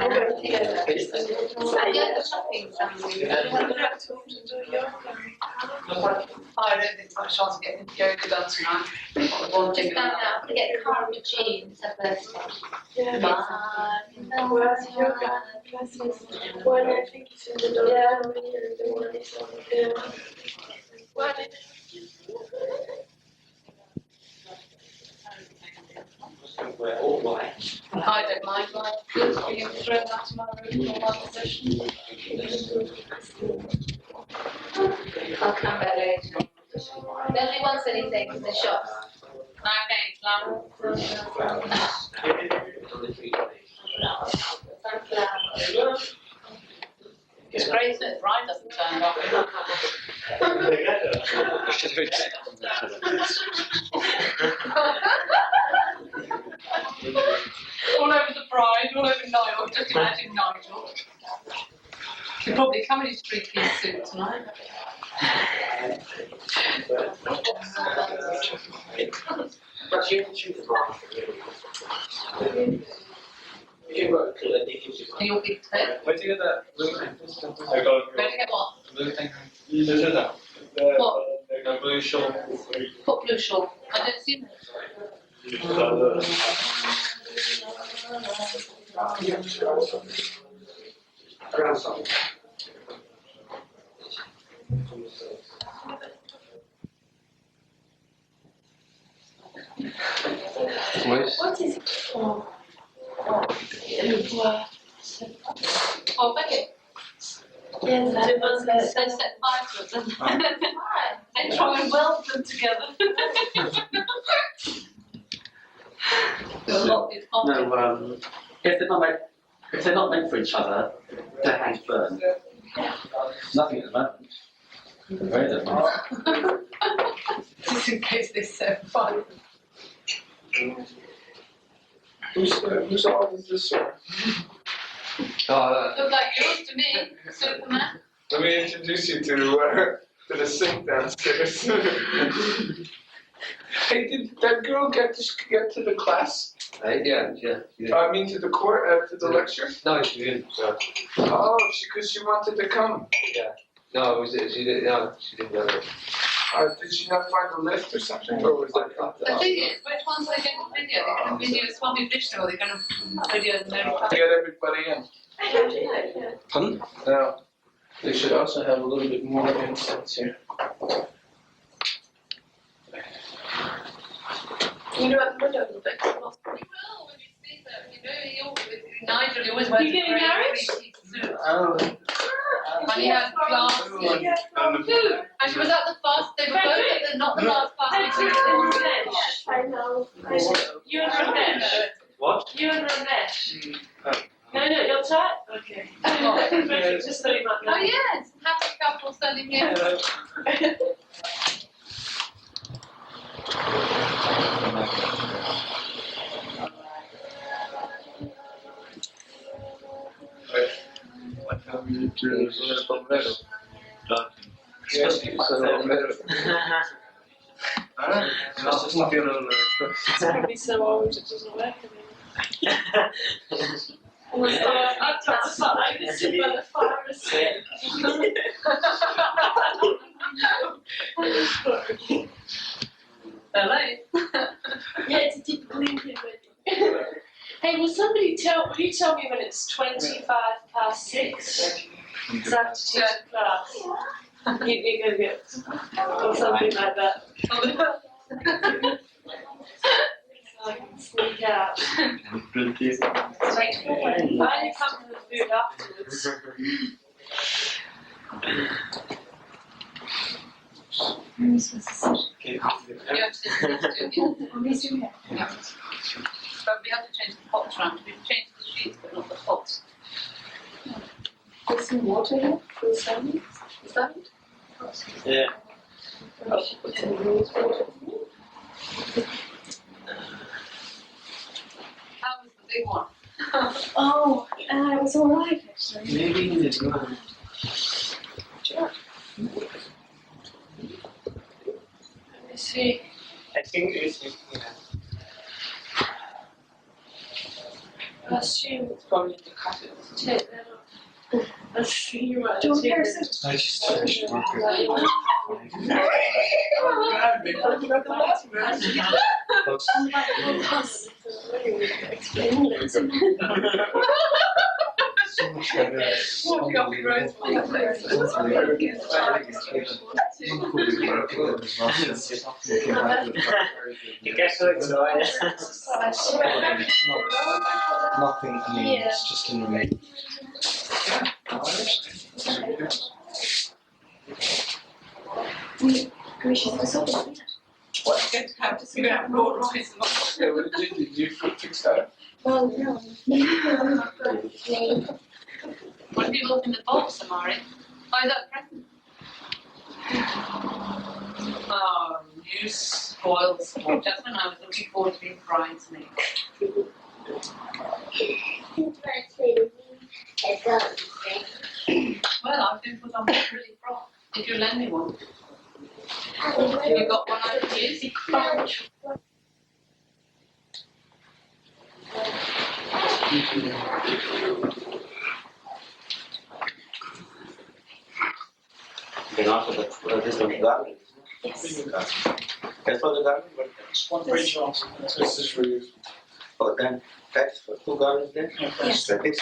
I don't think the shopping family. I don't think I've got a chance of getting yoga done tonight. Just found out to get the car with jeans at birthday. Where's yoga classes? One I think is in the dormitory and the one is on the one. I don't mind, like, good for you to throw that to my room for one session. I'll come back later. Nobody wants anything in the shops. Okay, it's great that Brian doesn't turn up. All over the bride, all over Nigel. Just imagine Nigel. He'll probably come in his three-piece suit tonight. And you'll be fit. Where'd you get that blue thing? Where'd you get what? Blue thing. What? A blue shawl. What blue shawl? I don't see them. What is it for? Oh, Beckett. Yes, that was They set fire to them. They try and weld them together. No, if they're not meant for each other, their hands burn. Nothing at the moment. Very different. Just in case they set fire. Whose arm is this one? Look like yours to me, Superman. Let me introduce you to the sink downstairs. Hey, did that girl get to the class? Yeah. I mean, to the court, to the lecture? No, she didn't. Oh, because she wanted to come. Yeah. No, she didn't. No, she didn't go. Did she not find a lift or something, or was that? The thing is, which ones are they going to video? They're going to video Swami Vishnu, or they're going to video the Mary Poppins? Get everybody in. Pardon? Now, they should also have a little bit more incense here. You know, I don't know, but You will when you see them. You know, Nigel, he always wears a getting grey married? three-piece suit. Oh. And he has glasses. And she was at the fast, they were both at the, not the last fast meeting. I know. You and Ramesh. What? You and Ramesh. No, you're tight? Okay. Just so you might know. Oh yes, happy couple standing here. It's going to be so old it doesn't work anymore. I've got to find this in by the fire escape. Hello. Yeah, it's a typical Indian wedding. Hey, will you tell me when it's 25 past 6? Because I have to teach a class. You're going to get, or something like that. So I can sneak out. I only come to the food afterwards. You have to sit here. Yeah. But we have to change the pots around. We've changed the sheets, but not the pots. There's some water here for the salmon. Is that it? Yeah. How was the big one? Oh, it was alright actually. Maybe in the ground. Let me see. I think it's, I assume It's probably to cut it. take that off. I assume you might Do you want take hair it. scissors? I just finished working. So much better. It's You get so excited. nothing, I mean, it's just in the We should do something. What you're going to have? You're going to have broad eyes. Yeah, what did you fix that? Well, no. What have you got in the box, Amari? Oh, is that a present? Oh, you spoiled sport. Just when I was looking forward to being bridesmaid. Well, I've been put on a pretty frock. Did you lend me one? You got one I can use? Then after that, this one garden. Yes. That's for the garden, but one for each one. This is for you. oh, then that's for 2 gardens then? Yes. That is.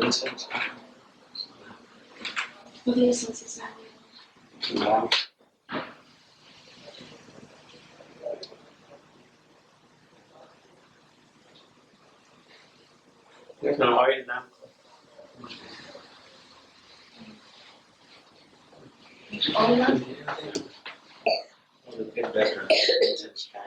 incense. What incense is that? Yeah. There's no oil now. All that? It'll get better. Incense can.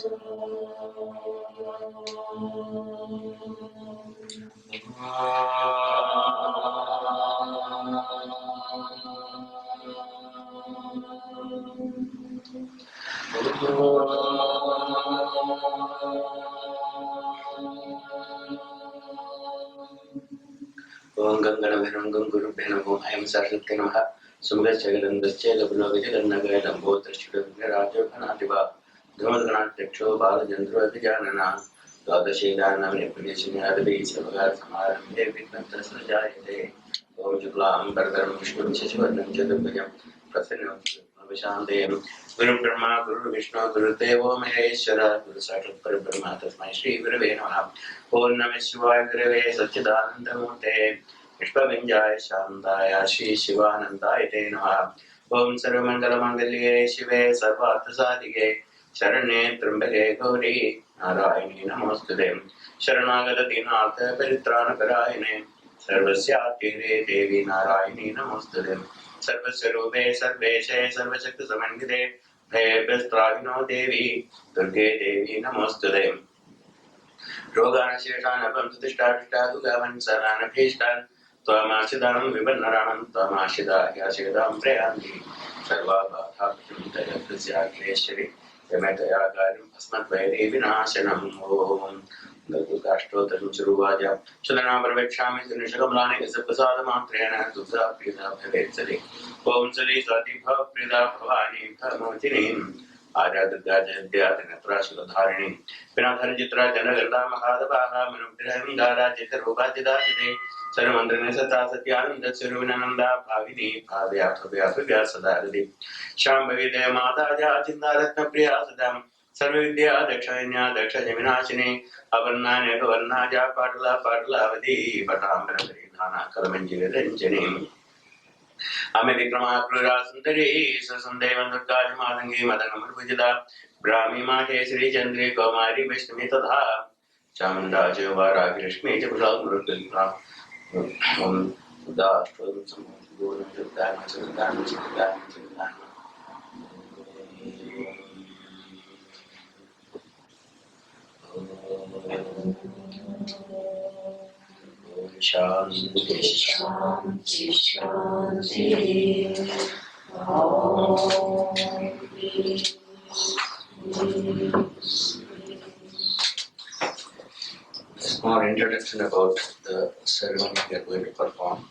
Om Ganganam Guru Benam I am Saraswati Sumgachagandascha Labunavijaganaga Lambotrashudagarajo Kanadiva Dhamadana Teksho Bala Jandra Vijanana Dwadashidanam Nepudishinavi Savagar Samaram Devikantasa Jayate Om Juklam Bardam Vishnu Shishvanam Jadabhajam Prasanam Vishandem Guru Brahma Guru Vishnu Guru Devo Maheshwara Guru Sakshat Parabrahma Tasmai Shri Gurave Namaha Om Namah Shivaya Gurave Satchidananda Murte Vishvavinjaya Shandaya Shri Shivanandaya Te Namaha Om Sarvamangala Mangalye Shive Sarvartha Sadhike Sharanye Trambake Gauri Narayani Namastude Sharanagata Dinatha Paritrana Karayane Sarvasya Devi Narayani Namastude Sarvasarube Sarveshe Sarvashakta Samangide Bhayabhastrahino Devi Durge Devi Namastude Rogana Shirtana Pamsutishta Gavan Sarana Pishtan Twamashidanam Vibannaranam Twamashida Yashidam Prayandi Sarva Bhatapitaya Prisya Kleshri Yamataya Garim Asmat Vairi Vinashanam Om Gurukashto Taruvaja Shadana Parvekshami Nishakamlani Isapasada Mantrena Dukha Prida Bhavetsari Om Sari Sati Bhav Prida Bhavani Bhamotini Arya Durga Natrashila Dharini Pinadhar Jitra Janaganda Mahadavaha Manupiraham Dara Jita Rubajida Jide Sarvandrina Sata Satyananda Suruvinananda Bhavini Bhavya Bhavya Bhavya Sadharadi Shambhavidya Mata Jachindaratna Priya Sadam Sarvavidya Dakshanya Daksha Jaminashini Avarna Negavarna Japatala Patalavadi Patambara Dhana Kalamanjira Ranjani Ame Vikrama Prura Sundari Sasandevan Durga Madangi Madanamur Vijada Brahmi Mate Sri Chandri Kumari Vishnu Tadha Chamunda Javara Krishmi Jabral Murudra Om Da Strom Samguru Judana Judana Judana Judana Shanti Shanti Shanti A small introduction about the ceremony we are going to perform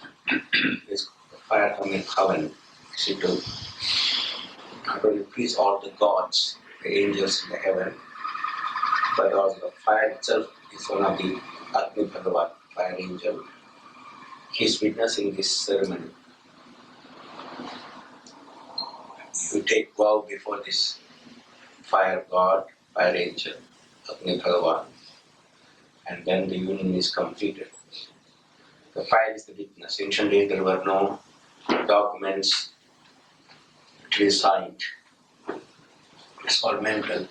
is fire coming heaven. See to not only please all the gods, the angels in the heaven, but also the fire itself is one of the Agni Bhagavan, fire angel. He is witnessing this ceremony. You take vow before this fire god, fire angel, Agni Bhagavan, and then the union is completed. The fire is the witness. Ancient days there were no documents to be signed. It's all mental,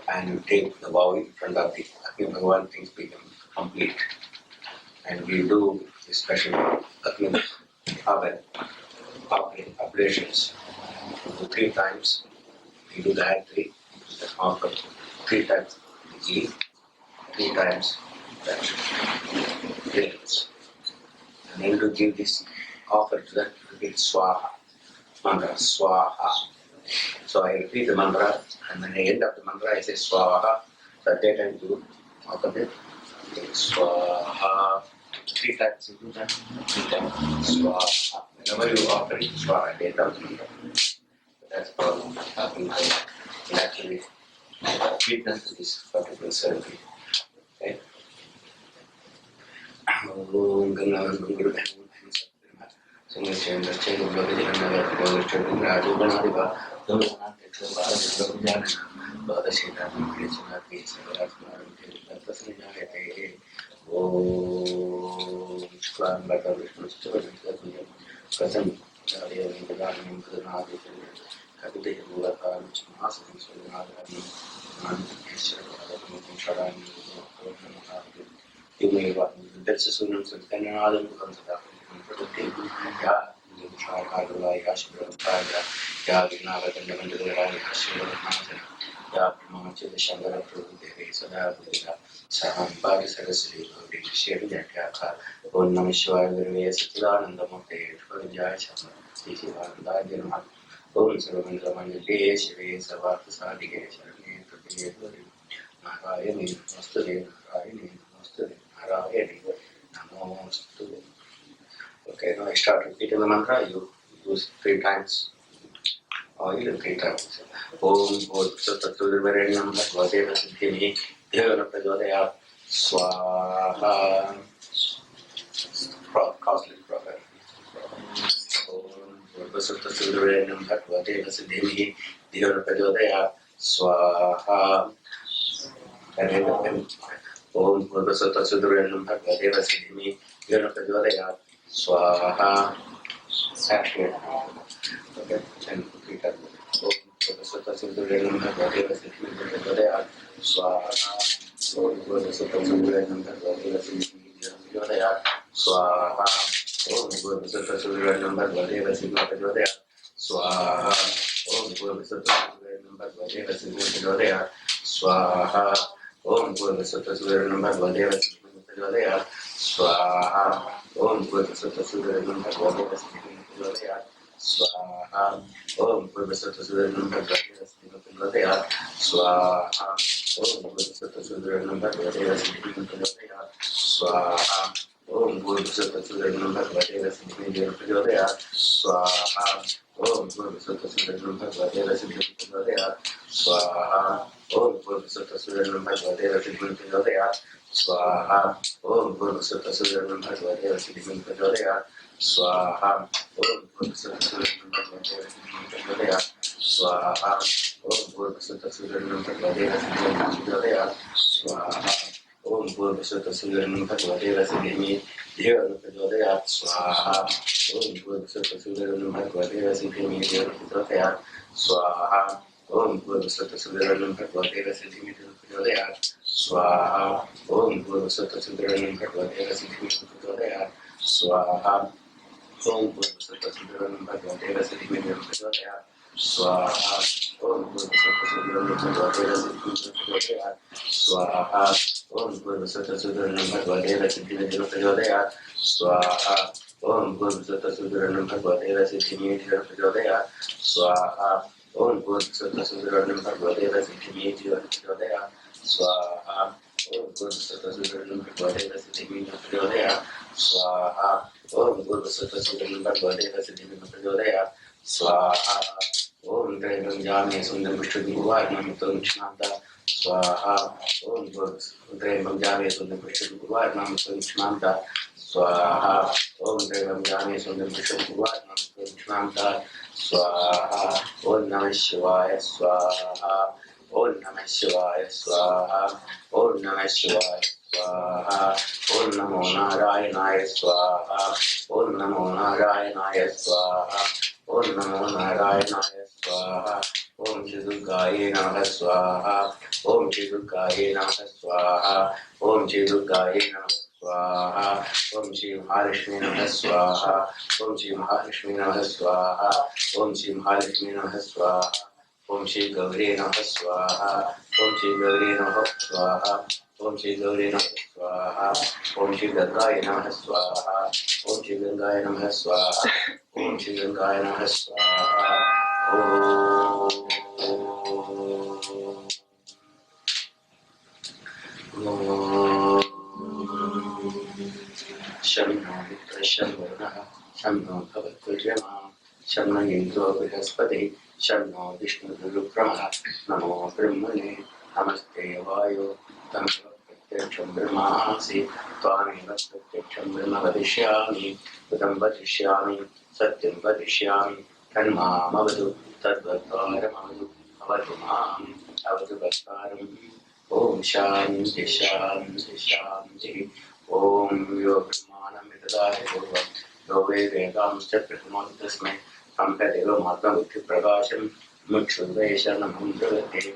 and you take the vow in front of the Agni Bhagavan, things become complete. And we do this special Agni Havan operations. So 3 times we do the Gayatri, the offer, 3 times the ghee, 3 times the grains. And then to give this offer to that, we repeat Swaha, mantra Swaha. So I repeat the mantra, and then at the end of the mantra I say Swaha. So at that time you offer it, Swaha. 3 times you do that, 3 times Swaha. Whenever you offer it, Swaha at the end of the mantra. That's called happening. And actually witness to this particular ceremony. Okay? Om Gangan Guru Vishnu Sumachendra Chendra Bhagavajana Bhagavajana Raju Ganadiva Dhamadana Teksha Bala Jana Bhadashina Krishna Krishna Rasmaram Prasanna Hete Om Shuklam Bhagavata Vishnu Sutavajana Prasanna Jaya Vindalam Pradhanadi Kapite Gulaka Mahasan Sudhanadani Manishara Bhagavata Sharani You may want that's a soon as an adam becomes a ya try Kadula Yashibra Praga, Yagina, and the Rani Hashim, या प्रमाचित शंकर प्रभु देवी सदा बुद्धिदा साहम पारि सरस्वती गौरी शेर जटाखा ओम नमः शिवाय गुरुवे सच्चिदानंद मूर्ते विद्याय श्री शिवानंदाय नमः ओम सर्वमंगलमंगले शिवे सर्वार्थ साधिके शरण्ये त्र्यंबके गौरी नारायणी नमोस्तुते नारायणी नमोस्तुते नारायणी नमोस्तुते. Okay, now I start repeating the mantra. You use 3 times. Or even 3 times. Om Bhuttatvarenyam Bhagavate Vasudhimi Dhyana Prachodayat Swaha. Costly proper. Om Bhuttatvarenyam Bhagavate Vasudhimi Dhyana Prachodayat Swaha. And then Om Bhuttatvarenyam Bhagavate Vasudhimi Dhyana Prachodayat Swaha. Actually, okay, and repeat that. Om Bhuttatvarenyam Bhagavate Vasudhimi Dhyana Swaha. Om Bhuttatvarenyam Bhagavate Vasudhimi Dhyana Swaha. Om Bhuttatvarenyam Bhagavate Vasudhimi Dhyana Swaha. Om Bhuttatvarenyam Bhagavate Vasudhimi Dhyana Swaha. Om Bhuttatvarenyam Bhagavate Vasudhimi Dhyana Swaha. Om Bhuttatvarenyam Bhagavate Vasudhimi Dhyana Swaha. Om Bhuttatvarenyam Bhagavate Vasudhimi Dhyana Swaha. Om Bhuttatvarenyam Bhagavate Vasudhimi Dhyana Swaha. Om Bhuttatvarenyam Bhagavate Vasudhimi Dhyana Swaha. Om Bhuttatvarenyam Bhagavate Vasudhimi Dhyana Swaha. Om Bhuttatvarenyam Bhagavate Vasudhimi Dhyana Swaha. Om Bhuttatvarenyam Bhagavate Vasudhimi Dhyana Swaha. Om Bhuttatvarenyam Bhagavate Vasudhimi Dhyana Swaha. Om Bhuttatvarenyam Bhagavate Vasudhimi Dhyana Swaha. Om Bhuttatvarenyam Bhagavate Vasudhimi Dhyana Swaha. Om Bhuttatvarenyam Bhagavate Vasudhimi Dhyana Swaha. Om Bhuttatvarenyam Bhagavate Vasudhimi Dhyana Swaha. Om Bhuttatvarenyam Bhagavate Vasudhimi Dhyana Swaha. Om Bhuttatvarenyam Bhagavate Vasudhimi Dhyana Swaha. Om Bhuttatvarenyam Bhagavate Vasudhimi Dhyana Swaha. Om Bhuttatvarenyam Bhagavate Vasudhimi Dhyana Swaha. Om Bhuttatvarenyam Bhagavate Vasudhimi Dhyana Swaha. Om Bhuttatvarenyam Bhagavate Vasudhimi Dhyana Swaha. Om Bhuttatvarenyam Bhagavate Vasudhimi Dhyana Swaha. Om Bhuttatvarenyam Bhagavate Vasudhimi Dhyana Swaha. Om Drenam Jami Sundam Vishnu Varnam Shnanda Swaha. Om Drenam Jami Sundam Vishnu Varnam Shnanda Swaha. Om Drenam Jami Sundam Vishnu Varnam Shnanda Swaha. Om Namah Shivaya Swaha. Om Namah Shivaya Swaha. Om Namah Shivaya Swaha. Om Namo Narayanaya Swaha. Om Namo Narayanaya Swaha. Om Namo Narayanaya Swaha. Om Shri Durgaye Namaha Swaha. Om Shri Durgaye Namaha Swaha. Om Shri Durgaye Namaha Swaha. Om Shri Mahalakshmi Namaha Swaha. Om Shri Mahalakshmi Namaha Swaha. Om Shri Mahalakshmi Namaha Swaha. Om Shri Gauri Namaha Swaha. Om Shri Gauri Namaha Swaha. Om Shri Gauri Namaha Swaha. Om Shri Gangaye Namaha Swaha. Om Shri Gangaye Namaha Swaha. Om Shri Gangaye Namaha Swaha. Sham no Mitra Sham Varnaha Sham no Bhavatvajama Sham no Indro Brihaspati Sham no Vishnu Rukrama Namo Brahmane Namaste Vayo Tamva Pratyaksham Brahmasi Tvameva Pratyaksham Brahma Vadishyami Udam Vadishyami Satyam Vadishyami Tanma Mavadu Tadvatvaramavadu Avadu Mam Avadu Vatvaram Om Shanti Shanti Shanti Om Yo Brahmanam Vidadaya Bhagavan Yo Vedam Steprathamam Tasmai Ampedeva Matam Utti Prakasham Mukshudveshanam Hamdravate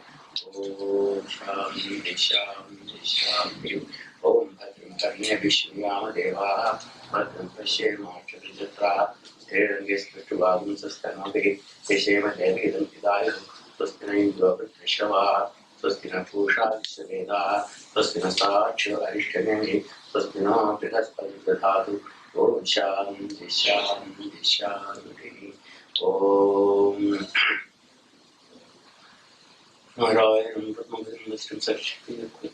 Om Shanti Shanti Shanti Om Bhadram Karne Vishnuyama Deva Bhadram Pashyema Chakrijatra Terangestratuvadam Sastanavi Vishema Devidam Hidayam Sastanayi Dvapatrishavah स्वस्ति न पूषा विश्ववेदाः स्वस्ति न साक्षो अरिष्टनेमिः स्वस्ति no बृहस्पतिः दधातु ॐ शान्ति शान्ति शान्तिः ॐ नारायणं ब्रह्मविदं विष्णुं सच्चिदानन्दं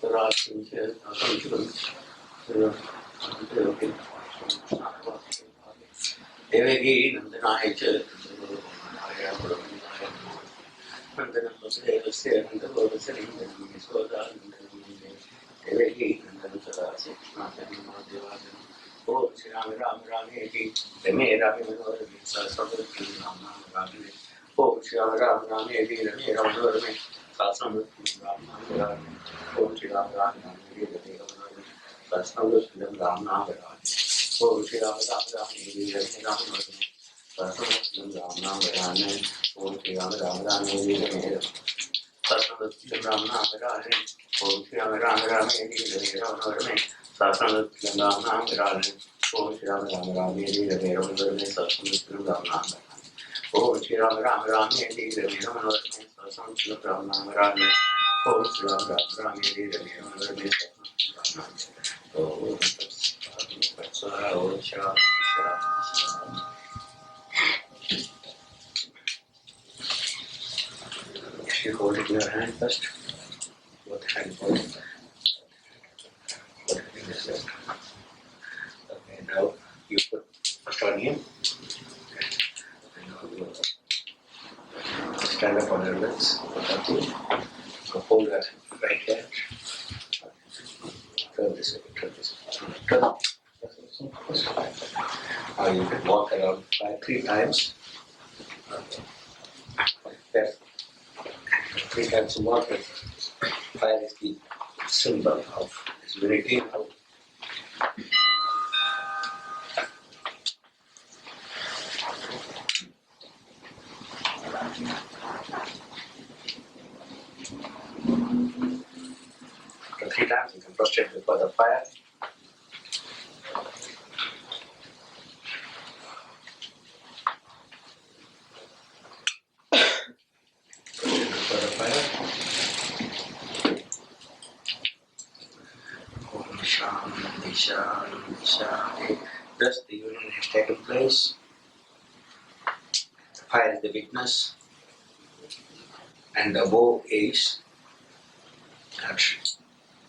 देवकी नन्दनाय च नन्दनं वसुदेवस्य नन्दगोपस्य नन्दनं यशोदानन्दनं देवकी नन्दनं सदा शिवनाथं ॐ श्री राम राम रामेति रमे रामे मनोरमे सहस्रवदनं राम नाम रामे ॐ श्री राम राम रामेति रमे राम मनोरमे सहस्रवदनं राम नाम रामे ॐ श्री राम राम रामेति रमे राम मनोरमे सहस्रवदनं राम नाम रामे ॐ श्री राम राम रामेति रमे राम मनोरमे सहस्रवदनं राम नाम रामे ॐ श्री राम राम रामेति रमे सहस्रवदनं राम नाम रामे ॐ श्री राम राम रामेति रमे राम मनोरमे सहस्रवदनं राम नाम रामे ॐ श्री राम राम रामेति रमे राम मनोरमे सहस्रवदनं राम नाम रामे ॐ श्री राम राम रामेति रमे राम मनोरमे सहस्रवदनं राम नाम रामे ॐ श्री राम राम रामेति रमे राम मनोरमे सहस्रवदनं राम नाम You hold it in your hand first. What hand hold it? What hand is that? Okay, now you put first on him. And now you stand up on your legs. So hold that right hand. Turn this way, turn this way. Turn. Now you can walk around 3 times. There. 3 times a walk. Fire is the symbol of this unity. After 3 times, you can prostrate before the fire. Before the fire. Om Shanti Shanti Shanti. Thus the union has taken place. The fire is the witness. And the woe is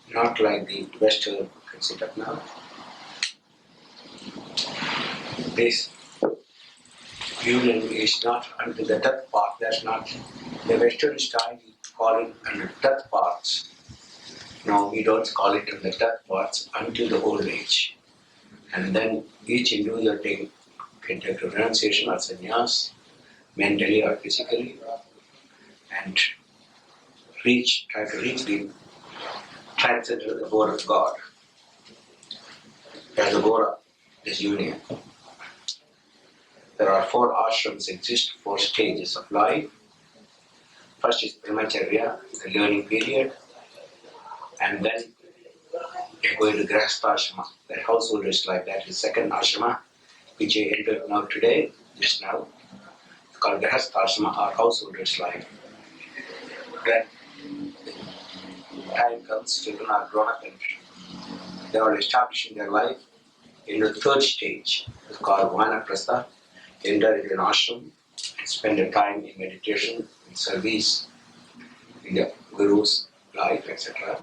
not like the Western consider now. This union is not until the death part. That's not the Western style. We call it under death parts. No, we don't call it in the death parts until the old age. And then each individual can take a renunciation or sannyas, mentally or physically, and try to reach the transcend the abode of God. As the goal of this union. There are 4 ashrams exist, 4 stages of life. First is brahmacharya, the learning period, and then they go into grahastha ashrama, that householder's life. That is second ashrama, which I entered now today, just now. It's called grahastha ashrama or householder's life. Then time comes, children are grown up and they are establishing their life. In the third stage, it's called vanaprastha. Enter into an ashram and spend a time in meditation, in service, in the guru's life, etc.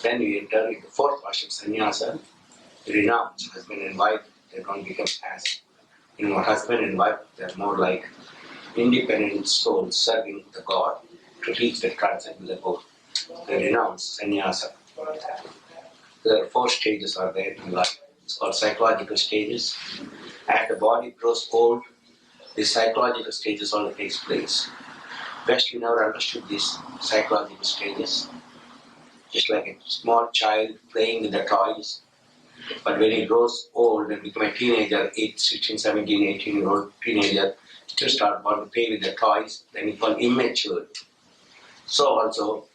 Then you enter into 4th ashram, sannyasa. Renounce husband and wife. They don't become as husband and wife. They're more like independent souls serving the God to reach the transcendental goal. They renounce sannyasa. There are 4 stages are there in life. It's called psychological stages. As the body grows old, the psychological stages all takes place. Best we never understood these psychological stages. Just like a small child playing with the toys. But when he grows old and become a teenager, 16, 17, 18-year-old teenager, still want to play with the toys, then he called immature. So also,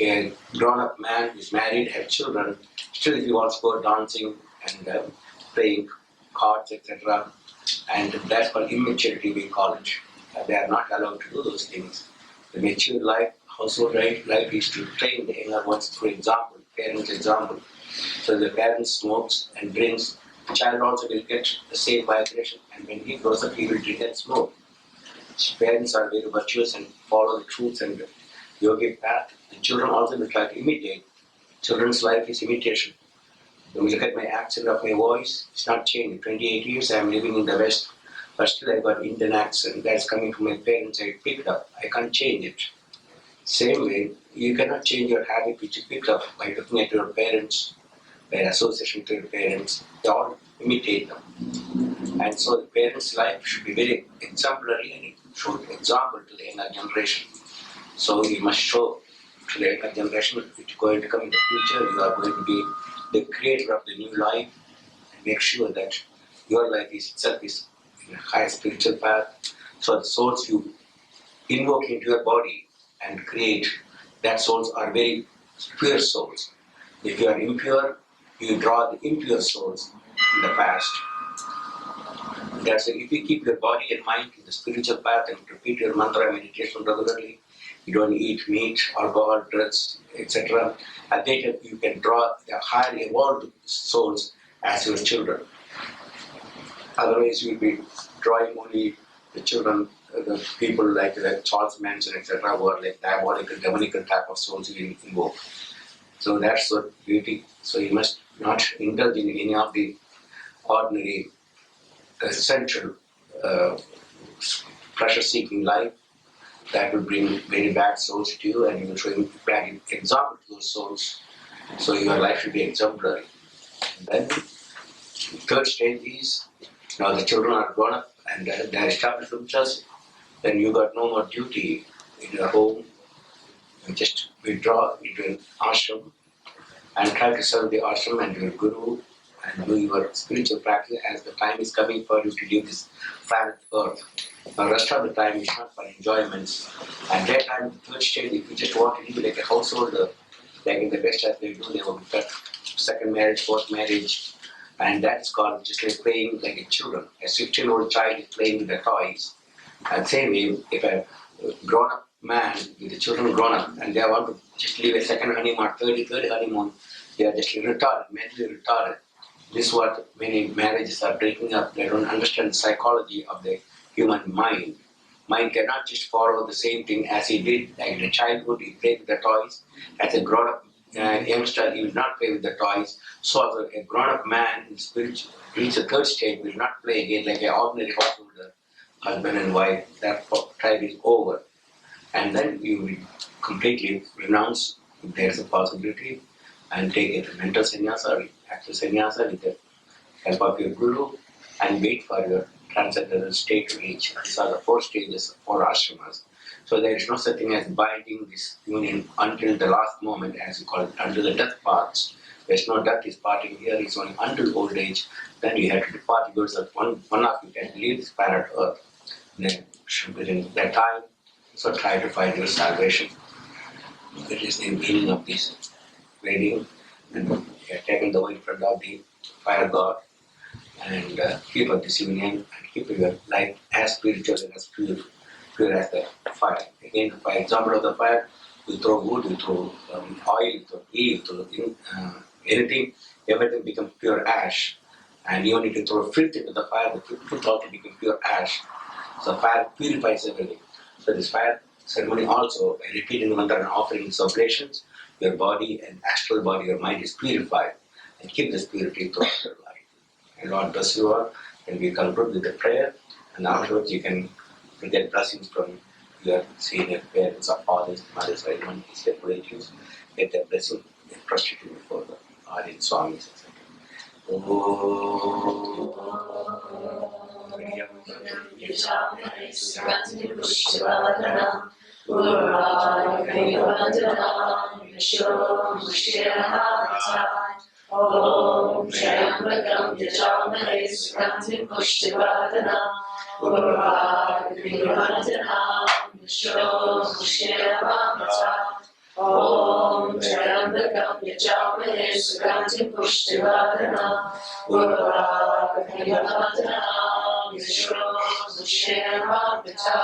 a grown-up man who is married, have children, still if he wants to go dancing and playing cards, etc. And that's called immaturity, we call it. They are not allowed to do those things. The mature life, household life is to train the younger ones through example, parents' example. So the parent smokes and drinks, the child also will get the same vibration, and when he grows up, he will drink and smoke. Parents are very virtuous and follow the truths and the yogic path. The children also will try to imitate. Children's life is imitation. When we look at my accent of my voice, it's not changed. 28 years I am living in the West, but still I got Indian accent that's coming from my parents. I picked up. I can't change it. Same way, you cannot change your habit which you picked up by looking at your parents, by association to your parents. They all imitate them. And so the parents' life should be very exemplary and it should example to the younger generation. So you must show to the younger generation which is going to come in the future. You are going to be the creator of the new life, and make sure that your life is itself is in a high spiritual path. So the souls you invoke into your body and create, that souls are very pure souls. If you are impure, you draw the impure souls in the past. That's it. If you keep your body and mind in the spiritual path and repeat your mantra meditation regularly, you don't eat meat, alcohol, drugs, etc. At that time, you can draw the higher evolved souls as your children. Otherwise, you will be drawing only the children, the people like Charles Manson, etc., who are like diabolical, demonical type of souls you invoke. So that's what beauty. So you must not indulge in any of the ordinary, essential, pleasure-seeking life. That will bring very bad souls to you, and you will show bad example to those souls. So your life should be exemplary. Then, third stage is now the children are grown up and they are established themselves. Then you got no more duty in your home. You just withdraw into an ashram and try to serve the ashram and your guru and do your spiritual practice as the time is coming for you to leave this planet Earth. The rest of the time is not for enjoyments. And that time, the third stage, if you just want to live like a householder, like in the West as they do, they will get second marriage, fourth marriage, and that's called just like playing like a children. A 16-year-old child is playing with the toys. And same way, if a grown-up man with the children grown up and they want to just live a second honeymoon or third honeymoon, they are just retarded, mentally retarded. This is what many marriages are breaking up. They don't understand the psychology of the human mind. Mind cannot just follow the same thing as he did. Like in childhood, he played with the toys. As a grown-up youngster, he will not play with the toys. So as a grown-up man in spiritual reach the third stage, will not play again like an ordinary householder, husband and wife. That time is over. And then you will completely renounce, if there is a possibility, and take a mental sannyasa or actual sannyasa with the help of your guru and wait for your transcendental state to reach. These are the 4 stages, 4 ashramas. So there is no such thing as binding this union until the last moment, as you call it, until the death parts. There's no death is parting here, it's only until old age. Then you have to depart because that one of you can leave this planet Earth. Then within that time, so try to find your salvation. That is the meaning of this wedding. And you are taken the way in front of the fire god and keep up this union and keep your life as spiritual and as pure as the fire. Again, by example of the fire, you throw wood, you throw oil, you throw ghee, you throw anything, everything becomes pure ash. And even if you throw filth into the fire, the filth also becomes pure ash. So fire purifies everything. So this fire ceremony also, by repeating the mantra and offering these oblations, your body and astral body, your mind is purified. And keep this purity throughout your life. And Lord bless you all. And we conclude with the prayer. And afterwards you can get blessings from your senior parents or fathers, mothers, or anyone who is their relatives. Get their blessing and prostitute before the audience, Swamis, etc. Om Triambakam Yajamare Suganti Pushtivadana Urvakrivandanam Vishnu Mushirvamata Om Triambakam Yajamare Suganti Pushtivadana Urvakrivandanam Vishnu Mushirvamata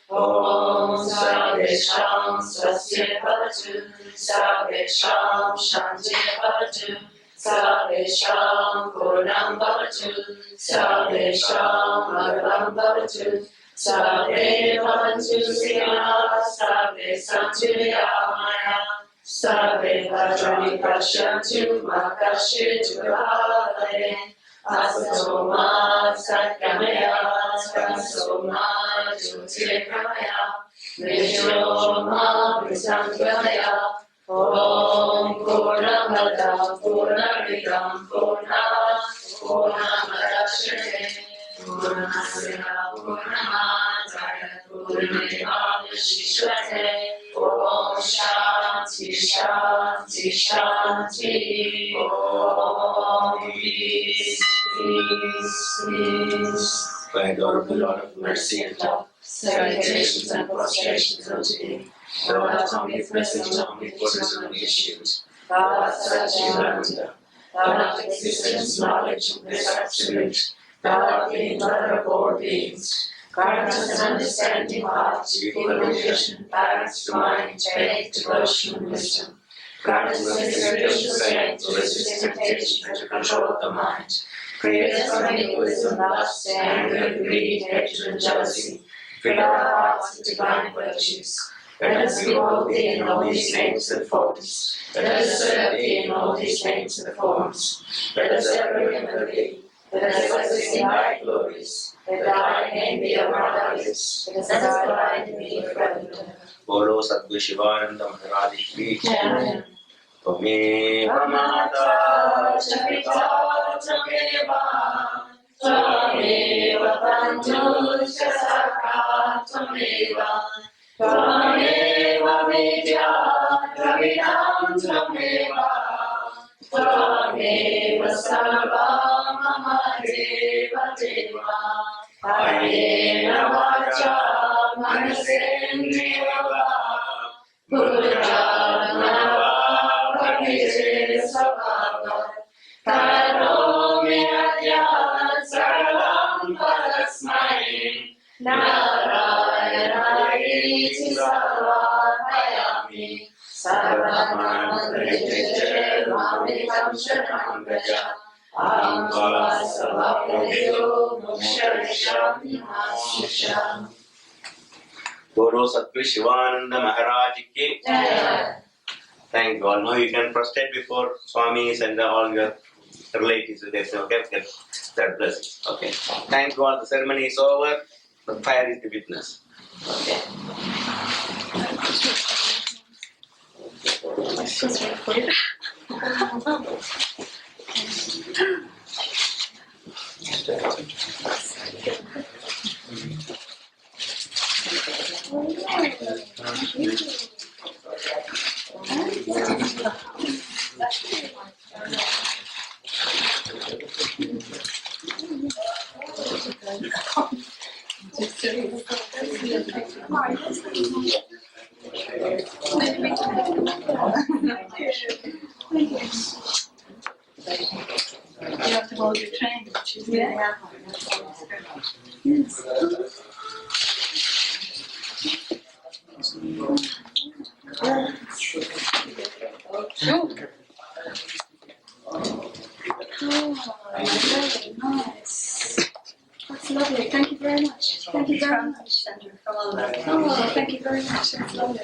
Om Sarvesham Swastir Bhavatu, Sarvesham Shantir Bhavatu, Sarvesham Purnam Bhavatu, Sarvesham Mangalam Bhavatu, Sarve Bhavantu Sikhana, Sarve Santu Niyamaya, Sarve Bhadrani Pashyantu Makashitu Bhavare, Asatoma Satgamaya, Tamasoma Jyotirgamaya, Vishoma Vrisangramaya, Om Purnamada Purnamidam Purnamadashate, Purnasya Purnamadaya Purnamevavashishvate. Om Shanti Shanti Shanti. Om Peace, Peace, Peace. By adorable Lord of mercy and love, Salutations and prostrations unto thee. thou art omnipresent, omnipotent, and omniscient. Thou art Satchidananda. Thou art existence, knowledge, and bliss absolute. Thou art the mother of all beings. Grant us an understanding heart, full of vision, balanced mind, faith, devotion, and wisdom. Grant us the spiritual strength to resist temptation and to control the mind. Free us from egoism, lust, anger, greed, hatred, and jealousy. Fill our hearts with divine virtues. Let us behold thee in all these names and forms. Let us serve thee in all these names and forms. Let us ever remember thee. Let us sing thy glories. Let thy name be upon our lips. Let us abide in thee forever and ever. Bolo Sadguru Shivananda Maharaj ki Amen. Tvameva Mata Chavita Tvameva, Tvameva Bandhu Sasaka Tvameva, Tvameva Vidya Dravidam Tvameva, Tvameva Sarva Mama Deva Deva, Ayena Vacha Manasendriya Buddha Karo me adya sarvam padasmai Narayana iti sarvabhayami Sarvanam prijajya mamikam sharanam vraja Aham sarvapradyo moksharisham namasyasham. Bolo Sadguru Shivananda Maharaj ki. Thank you all. Now you can prostrate before Swamis and all your relatives. Okay, get that blessing. Okay. Thank you all. The ceremony is over. The fire is the witness. Okay. You have to hold your train, which is really yes. Very nice. That's lovely. Thank you very much. Thank you very much. Oh, thank you very much. That's lovely.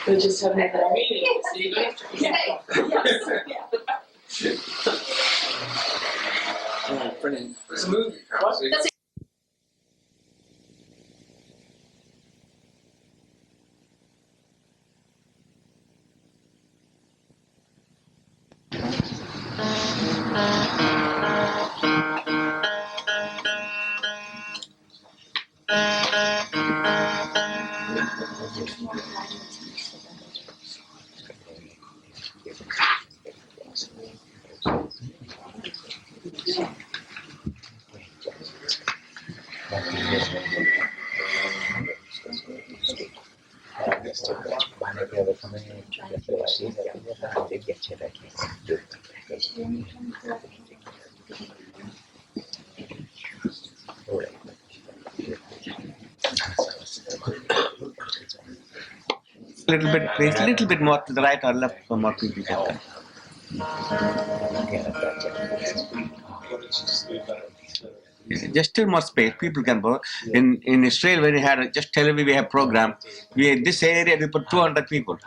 We just have another meeting, so you don't have to. Brilliant. It's a movie. That's little bit, please, little bit more to the right or left for more people can come. Just still more space, people can go. In Israel, when we had just Tel Aviv, we have program. We this area we put 200 people.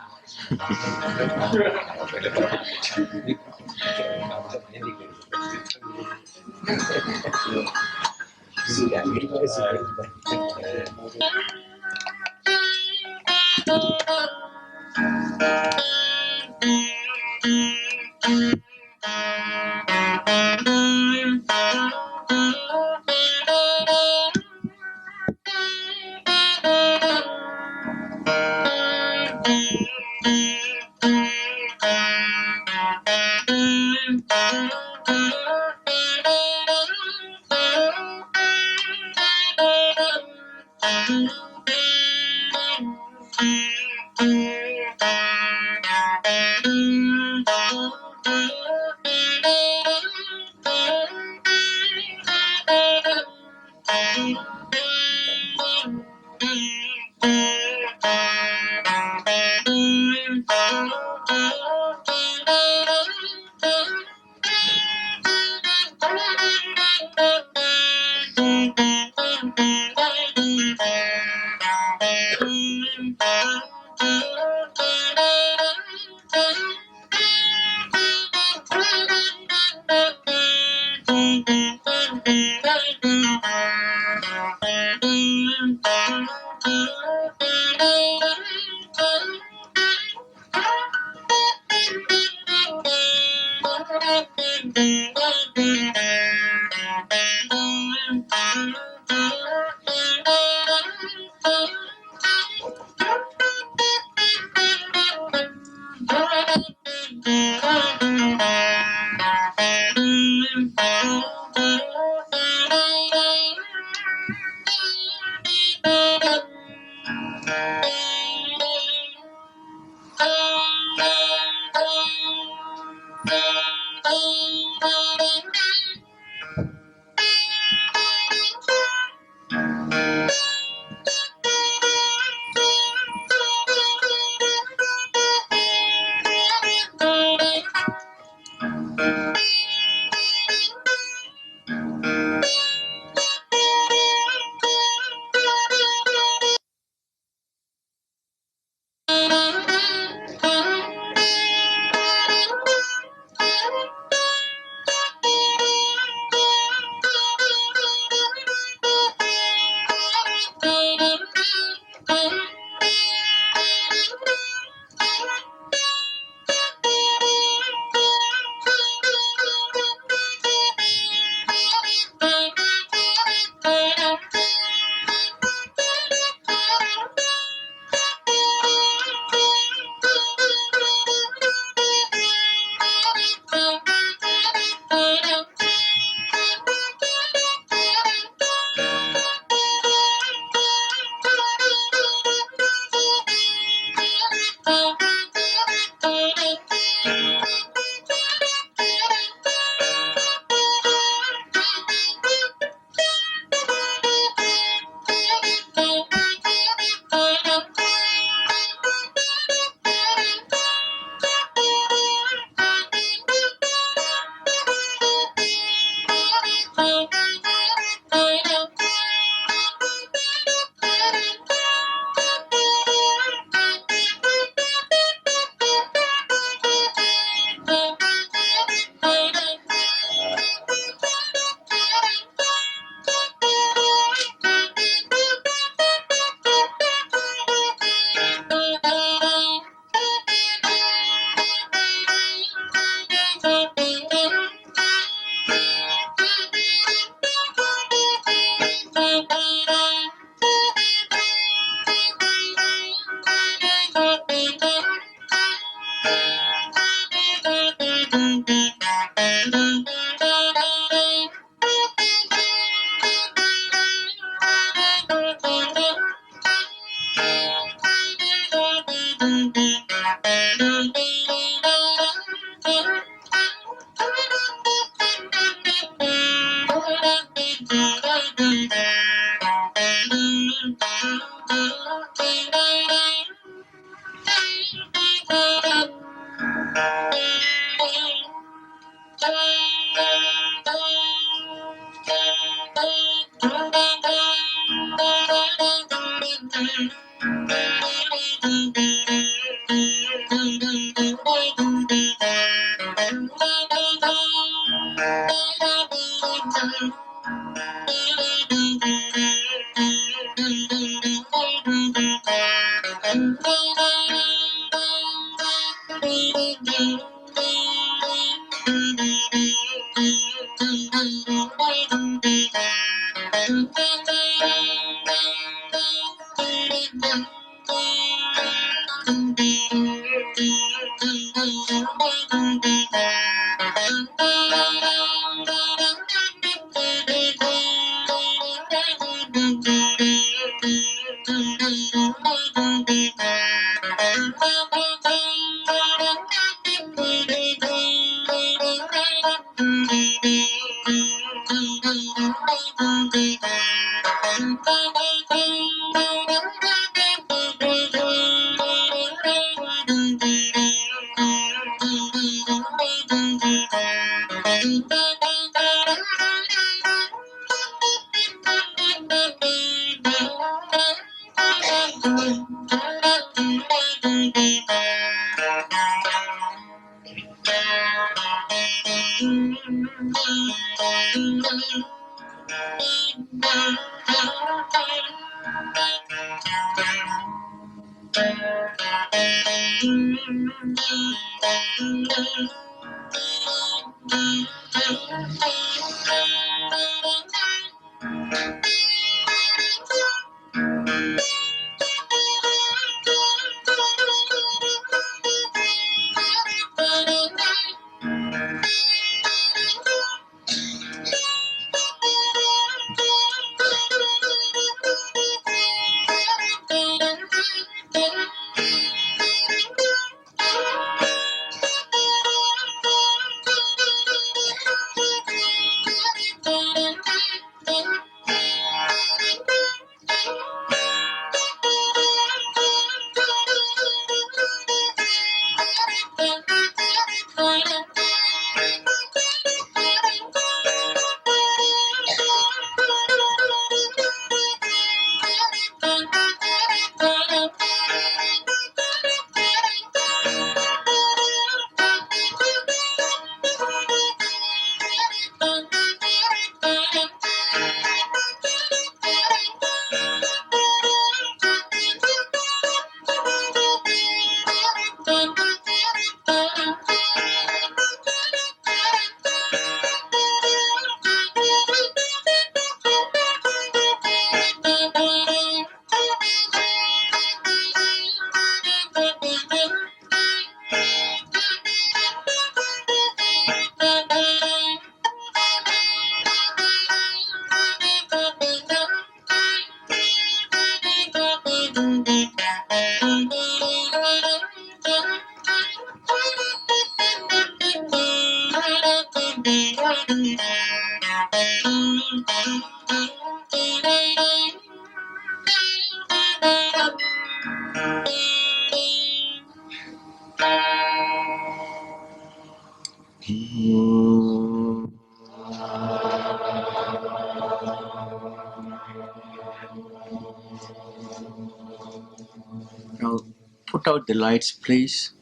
Now put out the lights, please,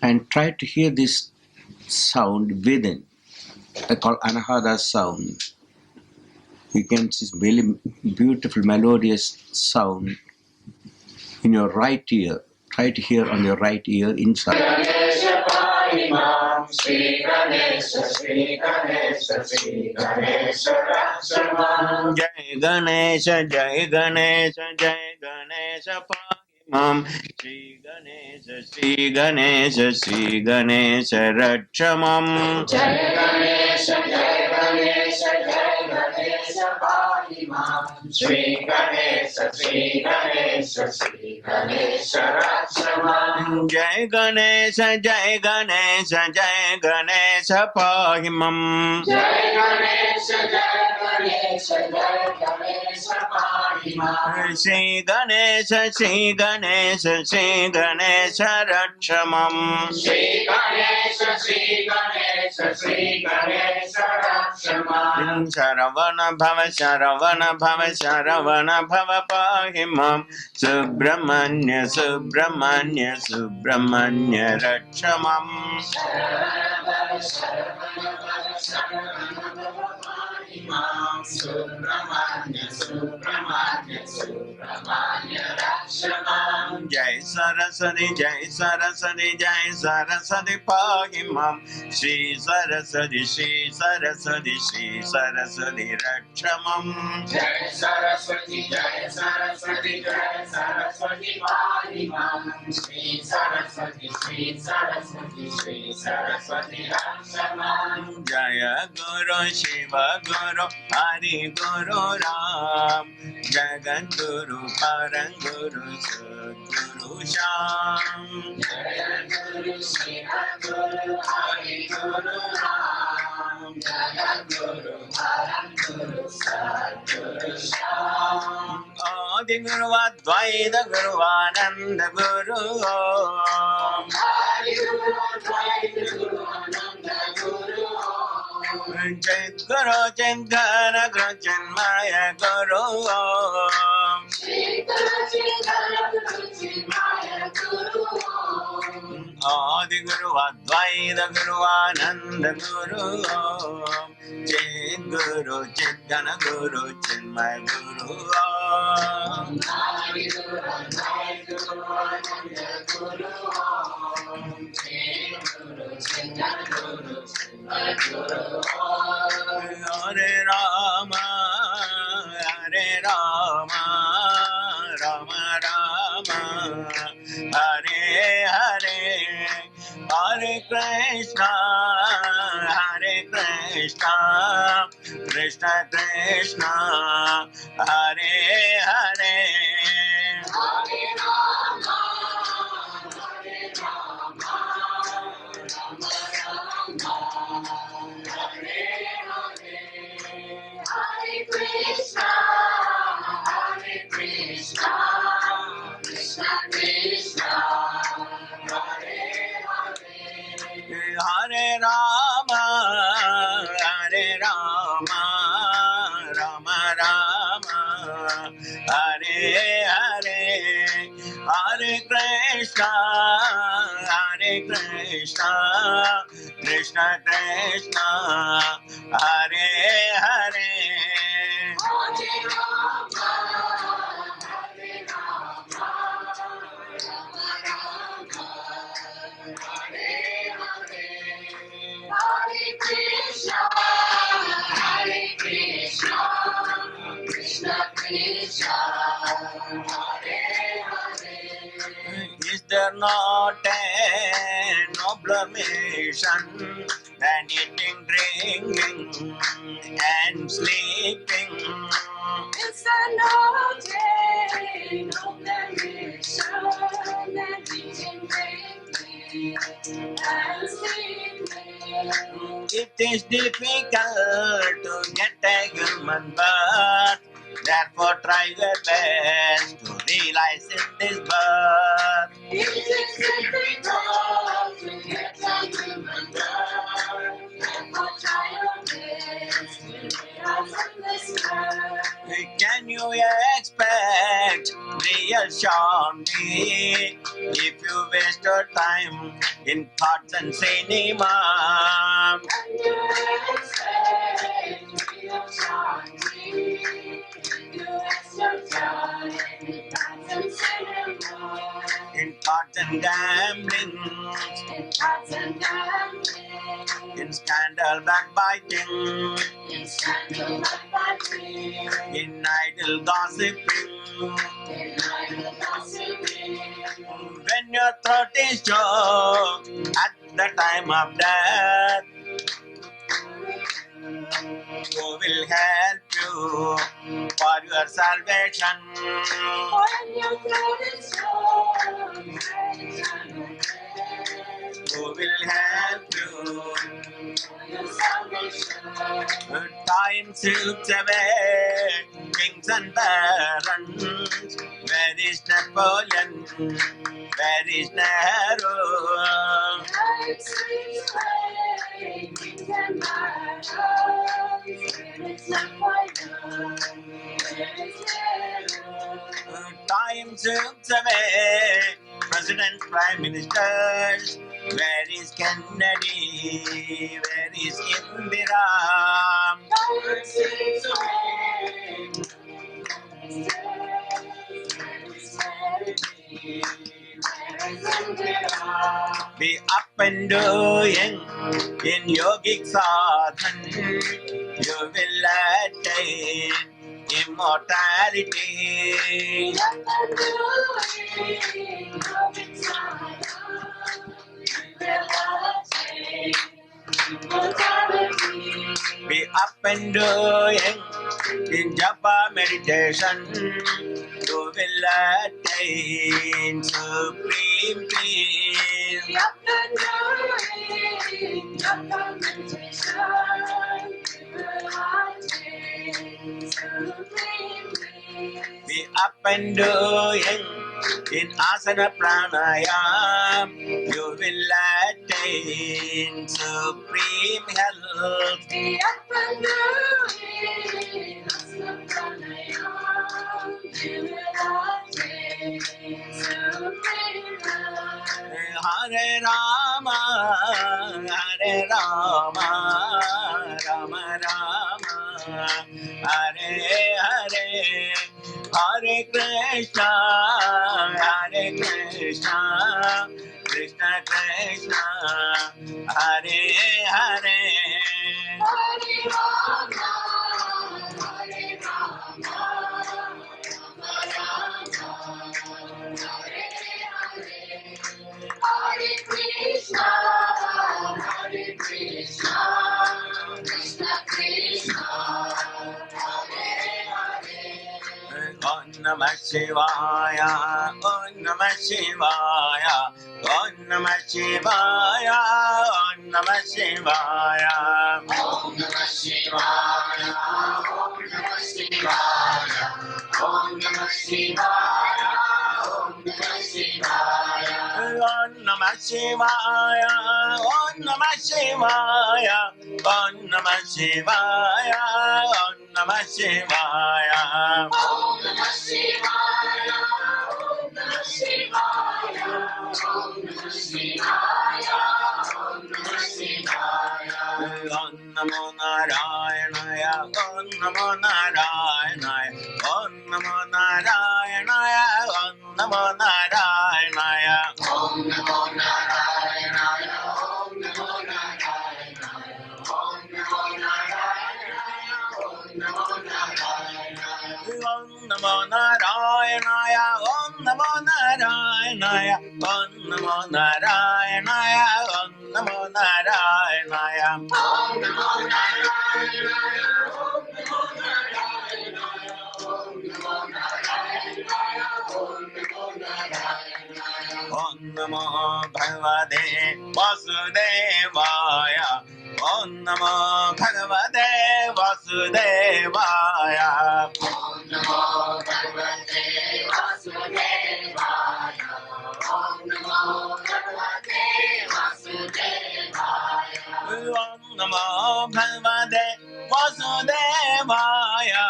and try to hear this sound within. I call anahada sound. You can see really beautiful melodious sound in your right ear. Try to hear on your right ear inside. Jai Ganesha, Jai Ganesha, Jai Ganesha, Pahimam. Shri Ganesha, Shri Ganesha, Rakshamam. Jai Ganesha, Jai Ganesha, Jai Ganesha, Pahimam. Shri Ganesha, Shri Ganesha, Shri Ganesha, Rakshamam. Jai Ganesha, Jai Ganesha, Jai Ganesha, Pahimam. Jai Ganesha, Jai Shri Ganesha, Shri Ganesha, Shri Ganesha Rakshamam. Shri Ganesha, Shri Ganesha, Shri Ganesha Rakshamam. Sharavana Bhava, Sharavana Bhava, Sharavana Bhava Pahimam. Subramanya, Subramanya, Subramanya Rakshamam. Subramanya, Subramanya, Subramanya Rakshamam. Jai Saraswati, Jai Saraswati, Jai Saraswati Pahimam. Shri Saraswati, Shri Saraswati, Shri Saraswati Rakshamam. Jai Saraswati, Jai Saraswati, Jai Saraswati Pahimam. Shri Saraswati, Shri Saraswati, Shri Saraswati Rakshamam. Jaya Guru Shiva Guru Hari Guru Ram. Jagat Guru Paran Guru Sadguru Sham. Jaya Guru Shiva Guru Hari Guru Ram. Jagat Guru Param Guru Sadguru Sham. Adi Guru Advaita Guru Ananda Guru Om. Hari Guru Advaita Guru Ananda Guru Om. Chit Guru Chinkara Guru Chinmaya Guru Om. Shri Guru Chinkara Guru Chinmaya Guru Om. Adi Guru Advaita Guru Ananda Guru Om. Chit Guru Chinkara Guru Chinmaya Guru Om. Hari Guru Advaita Guru Ananda Guru Om. Shri Guru Chinkara Guru Chinmaya Guru Om. Hare Rama, Hare Rama, Rama Rama, Hare Hare, Hare Krishna, Hare Krishna, Krishna Krishna, Hare Hare. Hare Rama, Hare Rama, Rama Rama, Hare Hare, Hare Krishna, Hare Krishna, Krishna Krishna, Hare Hare. Hare Rama, Hare Rama, Rama Rama, Hare Hare, Hare Krishna, Hare Krishna, Krishna Krishna, Hare Hare. Hare Rama, Hare Rama, Rama Rama, Hare Hare, Hare Krishna, Hare Krishna, Krishna Krishna, Hare Hare. Is there not a nobler mission than eating, drinking, and sleeping? Is there not a nobler mission than eating, drinking, and sleeping? It is difficult to get a human birth, therefore try your best to realize in this birth. It is difficult to get a human birth, therefore try your best to realize in this birth. Can you expect reassurance if you waste your time in thoughts and cinema? Can you expect real shanti? You waste your time in thoughts and cinema. In thoughts and gambling, In thoughts and gambling. in scandal backbiting, In scandal backbiting. in idle gossiping. In idle gossiping. When your throat is choked at the time of death, who will help you for your salvation? When your throat is sore, Who will help you for your Time slips away, kings and barons. Where is Napoleon? Where is Nehru? Time slips away, kings and barons. Where is Napoleon? Where is Nehru? Time slips away, president, prime ministers. Where is Kennedy? Where is Indira? Time slips away. Be up and doing in yogic sadhan, you will attain immortality. Be up and doing in japa meditation, you will attain supreme peace. Be up and doing in asana pranayam, you will attain supreme health. Be up and doing asana pranayam, you will attain supreme health. Hare Rama, Hare Rama, Rama Rama, Hare Hare, Hare Krishna, Hare Krishna, Krishna Krishna, Hare Hare. Hare Rama, Hare Rama, Hare Krishna, Hare Krishna, Krishna Krishna, Hare Hare. Om Namah Shivaya, Om Namah Shivaya, Om Namah Shivaya, Om Namah Shivaya. Om Namah Shivaya, Om Namah Shivaya, Om Namah Shivaya, Om Namah Shivaya. Om Namah Shivaya, Om Namah Shivaya, Om Namah Shivaya, Om Namah Shivaya. Om Namah Shivaya, Om Namah Shivaya, Om Namah Shivaya, Om Namah Shivaya. Om Namo Narayanaya, Om Namo Narayanaya, Om Namo Narayanaya, Om Namo Narayanaya. Om Namo Narayana, Om Namo Narayana, Om Namo Narayana, Om Namo Narayana. Om Namo Narayanaya, Om Namo Narayanaya, Om Namo Narayanaya, Om Namo Narayanaya. Om Namo Narayana, Om Namo Narayana, Om Namo Narayana, Om Namo Narayana. Om Namo Bhagavate Vasudevaya, Om Namo Bhagavate Vasudevaya. Om Namo Bhagavate Vasudevaya, Om Namo Bhagavate Vasudevaya. Om Namo Bhagavate Vasudevaya,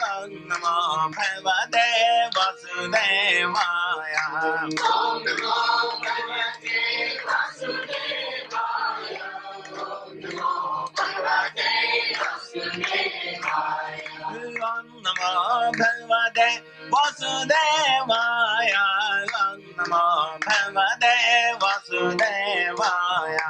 Om Namo Bhagavate Vasudevaya. Om Namo Bhagavate Vasudevaya, Om Namo Bhagavate Vasudevaya. Om Namo Bhagavate Vasudevaya, Om Namo Bhagavate Vasudevaya.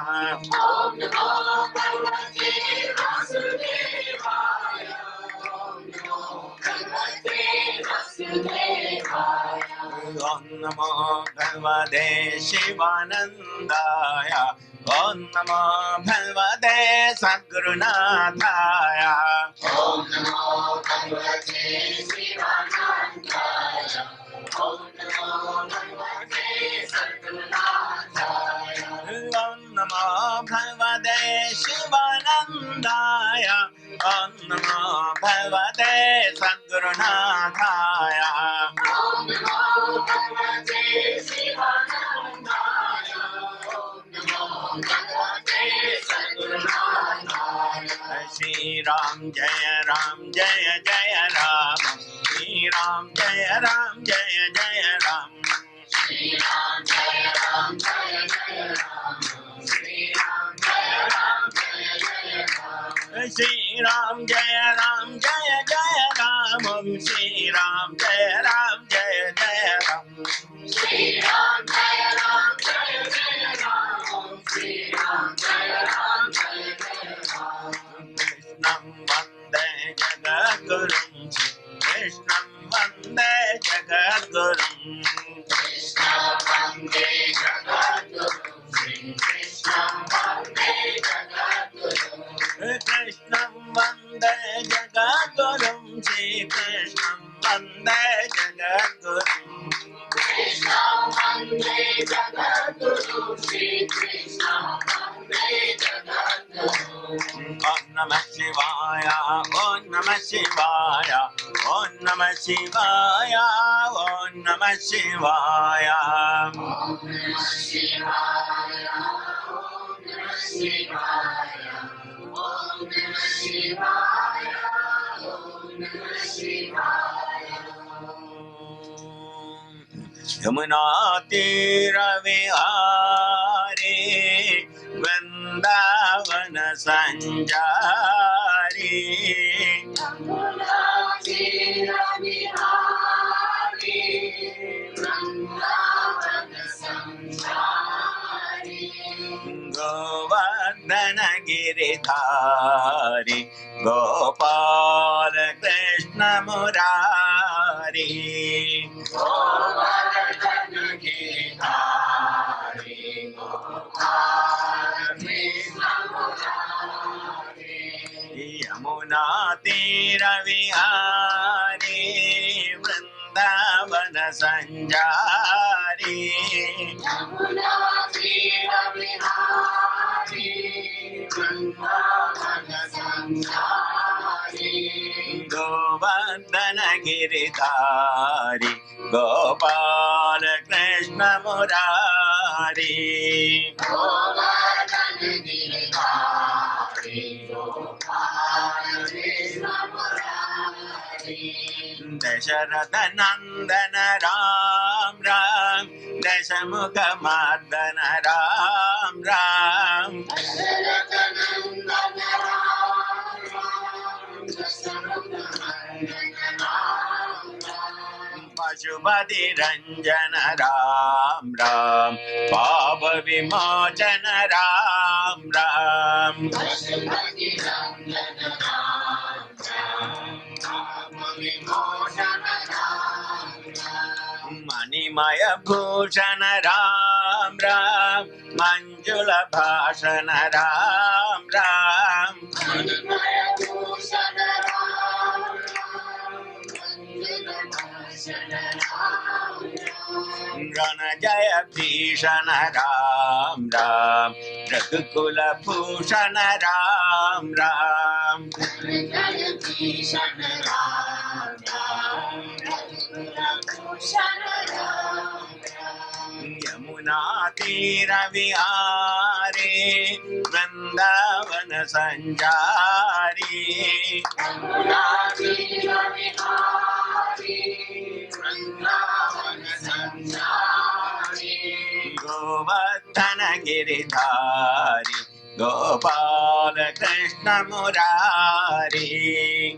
Om Namo Bhagavate Vasudevaya, Om Namo Bhagavate Vasudevaya. Om Namo Bhagavate Shivanandaya, Om Namo Bhagavate Sadgurunathaya. Om Namo Bhagavate Sivanandaya, Om Namo Bhagavate Sadgurunathaya. Om Namo Bhagavate Shivanandaya. Om Namo Bhagavate Sadgurunathaya. Om Namo Bhagavate Sivanandaya. Om Namo Bhagavate Sadgurunathaya. Shri Ram Jaya Ram Jaya Jaya Ram. Shri Ram Jaya Ram Jaya Jaya Ram. Shri Ram Jaya Ram Jaya Jaya Ram. Shri Ram Jaya Ram Jaya Jaya Ram. Shri Ram Jaya Ram Jaya Jaya Ram. Om Shri Ram Jaya Ram Jaya Jaya Ram. Shri Ram Jaya Ram Jaya Jaya Ram. Om Shri Ram Jaya Ram Jaya Jaya Ram. Krishnam Vande Jagadgurum. Krishnam Vande Jagadgurum. Krishna Vande Jagadguru. Shri Krishna Vande Jagadguru. Krishnam Vande Jagadgurum. Shri Krishnam Vande Jagadgurum. Krishna Vande Jagadguru. Shri Krishna Vande Jagadguru. Om Namah Shivaya, Om Namah Shivaya, Om Namah Shivaya, Om Namah Shivaya. Om Namah Shivaya. Om Namah Shivaya. Om Namah Shivaya. Om Namah Shivaya. Yamuna Tira Vihari, Vrindavana Sanjari. Yamuna Tira Vihari. Vrindavana Sanjari. Govardhana Giridhari, Gopal Krishna Murari. Govardhana Giridhari. Gopal Krishna Murari. Yamuna Tira Vihari, Vrindavana Sanjari. Yamuna Tira Vihari. Vrindavana Sanjari. Govardhana Giridhari, Gopal Krishna Murari. Govardhana Giridhari. Gopal Krishna Murari. Dasharatha Nandana Ram Ram, Dashamukha Mardana Ram Ram. Dasharatha Nandana Ram Ram. Dasharatha Nandana Ram Ram. Pashupati Ranjana Ram Ram, Papa Vimochana Ram Ram. Pashupati Nandana Ram Ram. Papa Vimochana Ram Ram. Manimaya Bhushana Ram Ram, Manjula Bhashana Ram Ram. Manimaya Bhushana Ram Ram. Manjula Bhashana Ram Ram. Rana Jaya Bhishana Ram Ram, Raghukula Bhushana Ram Ram. Jaya Bhishana Ram Ram. Raghukula Bhushana Ram Ram. Yamuna Tira Vihari, Vrindavana Sanjari. Yamuna Tira Vihari. Vrindavana Sanjari. Govardhana Giridhari, Gopal Krishna Murari.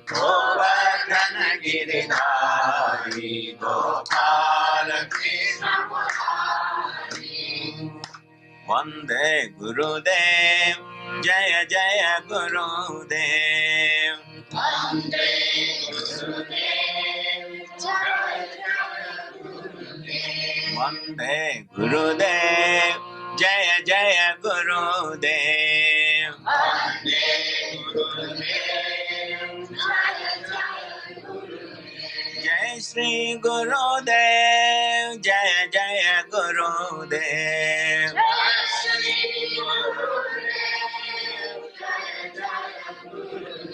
Govardhana Giridhari, Gopal Krishna Murari. Vande Gurudev, Jaya Jaya Gurudev. Vande Gurudev. Jaya Jaya Gurudev. Vande Gurudev, Jaya Jaya Gurudev. Vande Gurudev. Jaya Jaya Gurudev. Jai Shri Gurudev, Jaya Jaya Gurudev. Jai Shri Gurudev. Jaya Jaya Gurudev.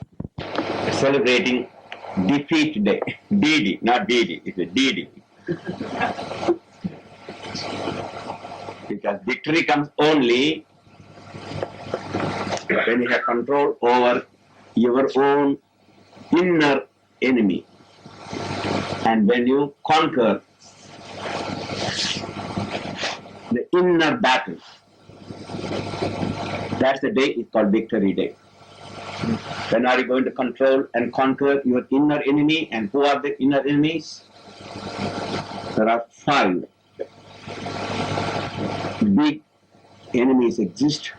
celebrating defeat day. DD, not DD, it's a DD. Because victory comes only when you have control over your own inner enemy. And when you conquer the inner battle, that's the day it's called Victory Day. When are you going to control and conquer your inner enemy? And who are the inner enemies? There are 5 big enemies exist,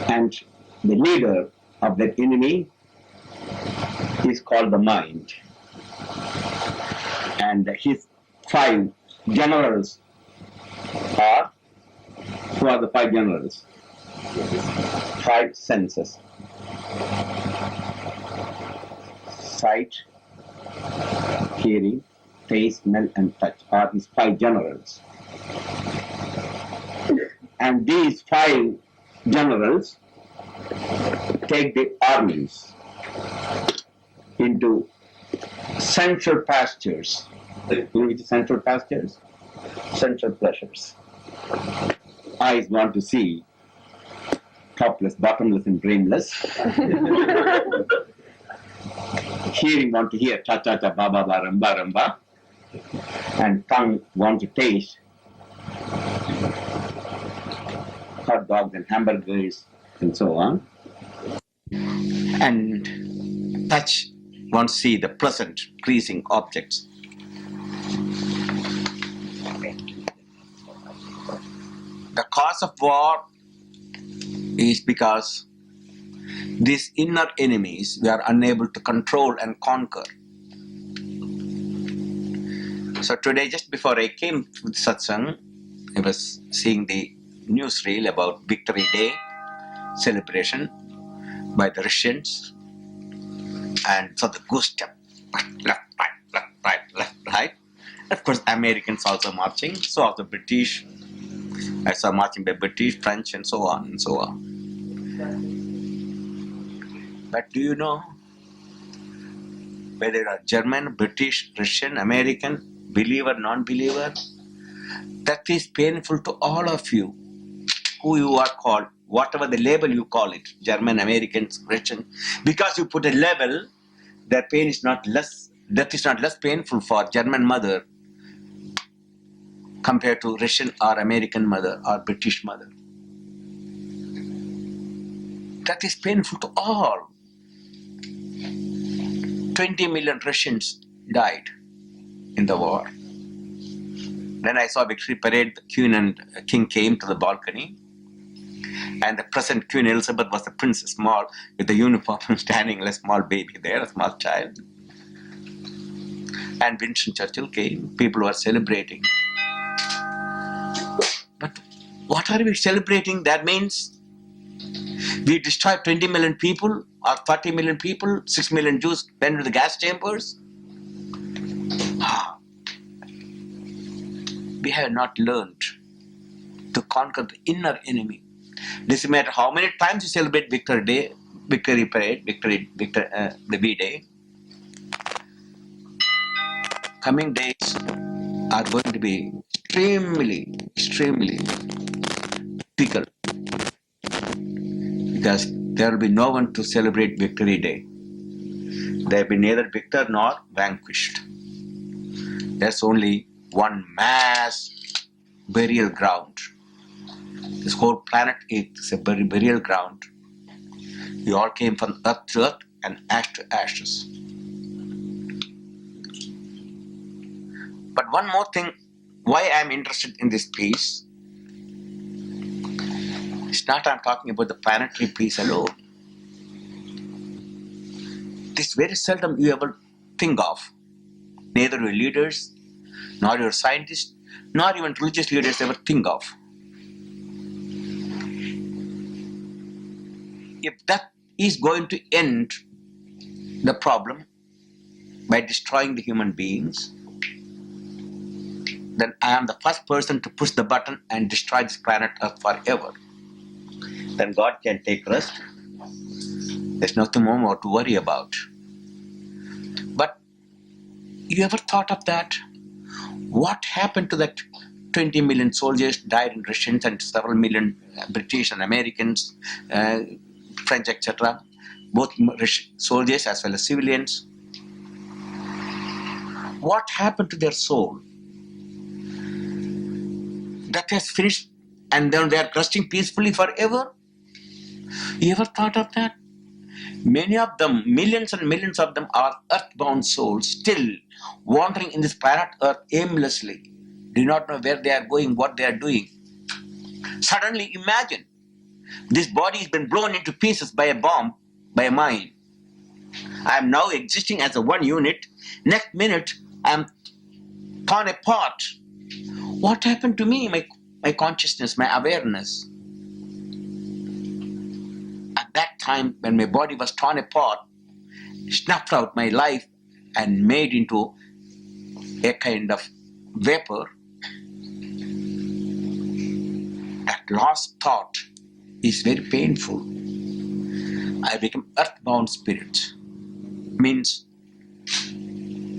and the leader of that enemy is called the mind. And his 5 generals are, who are the 5 generals? 5 senses. Sight, hearing, taste, smell and touch are his 5 generals. And these 5 generals take the armies into central pastures. You know which is central pastures? Central pleasures. Eyes want to see topless, bottomless and brainless. Hearing want to hear cha-cha-cha, ba-ba-ba, ramba-ramba. And tongue want to taste hot dogs and hamburgers and so on. And touch wants to see the pleasant, pleasing objects. The cause of war is because these inner enemies we are unable to control and conquer. So today, just before I came to the satsang, I was seeing the newsreel about Victory Day celebration by the Russians. And so the goose step, left, right, left, right, left, right. Of course, Americans also marching, so also British. I saw marching by British, French, and so on and so on. But do you know whether are German, British, Russian, American, believer, non-believer? That is painful to all of you, who you are called, whatever the label you call it, German, Americans, Russian, because you put a label, their pain is not less, death is not less painful for German mother compared to Russian or American mother or British mother. That is painful to all. 20 million Russians died in the war. Then I saw Victory Parade, the Queen and King came to the balcony, and the present Queen Elizabeth was the princess, small, with the uniform, standing, a small baby there, a small child. And Winston Churchill came, people were celebrating. But what are we celebrating? That means we destroyed 20 million people, or 30 million people, 6 million Jews went to the gas chambers. We have not learned to conquer the inner enemy. Doesn't matter how many times you celebrate Victory Day, Victory Parade, the V-Day. Coming days are going to be extremely difficult, because there will be no one to celebrate Victory Day. There will be neither victor nor vanquished. There's only one mass burial ground. This whole planet is a burial ground. We all came from earth to earth and ash to ashes. But one more thing, why I'm interested in this piece, it's not I'm talking about the planetary peace alone. This very seldom you ever think of. Neither your leaders, nor your scientists, nor even religious leaders ever think of. If that is going to end the problem by destroying the human beings, then I am the first person to push the button and destroy this planet Earth forever. Then God can take rest There's nothing more to worry about. But you ever thought of that? What happened to that 20 million soldiers died in Russians and several million British and Americans, French, etc. Both soldiers as well as civilians. What happened to their soul? That has finished and then they are resting peacefully forever? You ever thought of that? Many of them, millions and millions of them, are earthbound souls still wandering in this planet Earth aimlessly. Do not know where they are going, what they are doing. Suddenly imagine, this body has been blown into pieces by a bomb, by a mine. I am now existing as a one unit. Next minute, I am torn apart. What happened to me, my consciousness, my awareness? At that time, when my body was torn apart, snuffed out my life and made into a kind of vapor, that lost thought is very painful. I become earthbound spirit. Means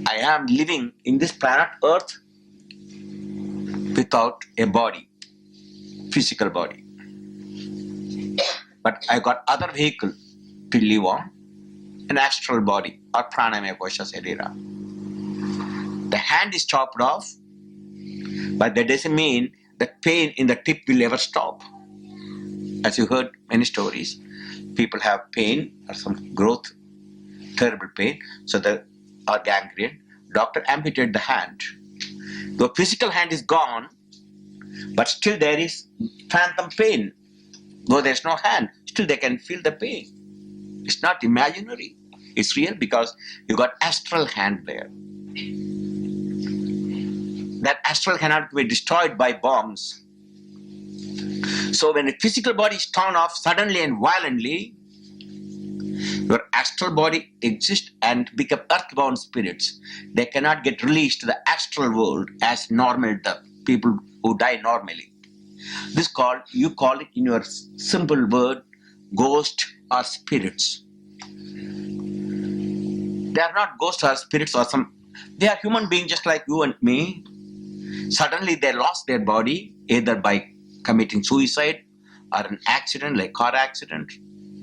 I am living in this planet Earth without a body, physical body. But I got other vehicle to live on, an astral body or pranamaya kosha sarira. The hand is chopped off, but that doesn't mean the pain in the tip will ever stop. As you heard many stories, people have pain or some growth, terrible pain, so the or gangrene. Doctor amputated the hand. The physical hand is gone, but still there is phantom pain. Though there is no hand, still they can feel the pain. It's not imaginary. It's real because you got astral hand there. That astral cannot be destroyed by bombs. So when a physical body is torn off suddenly and violently, your astral body exists and become earthbound spirits. They cannot get released to the astral world as normal death, people who die normally. This you call it in your simple word, ghost or spirits. They are not ghosts or spirits or they are human beings just like you and me. Suddenly they lost their body either by committing suicide or an accident like car accident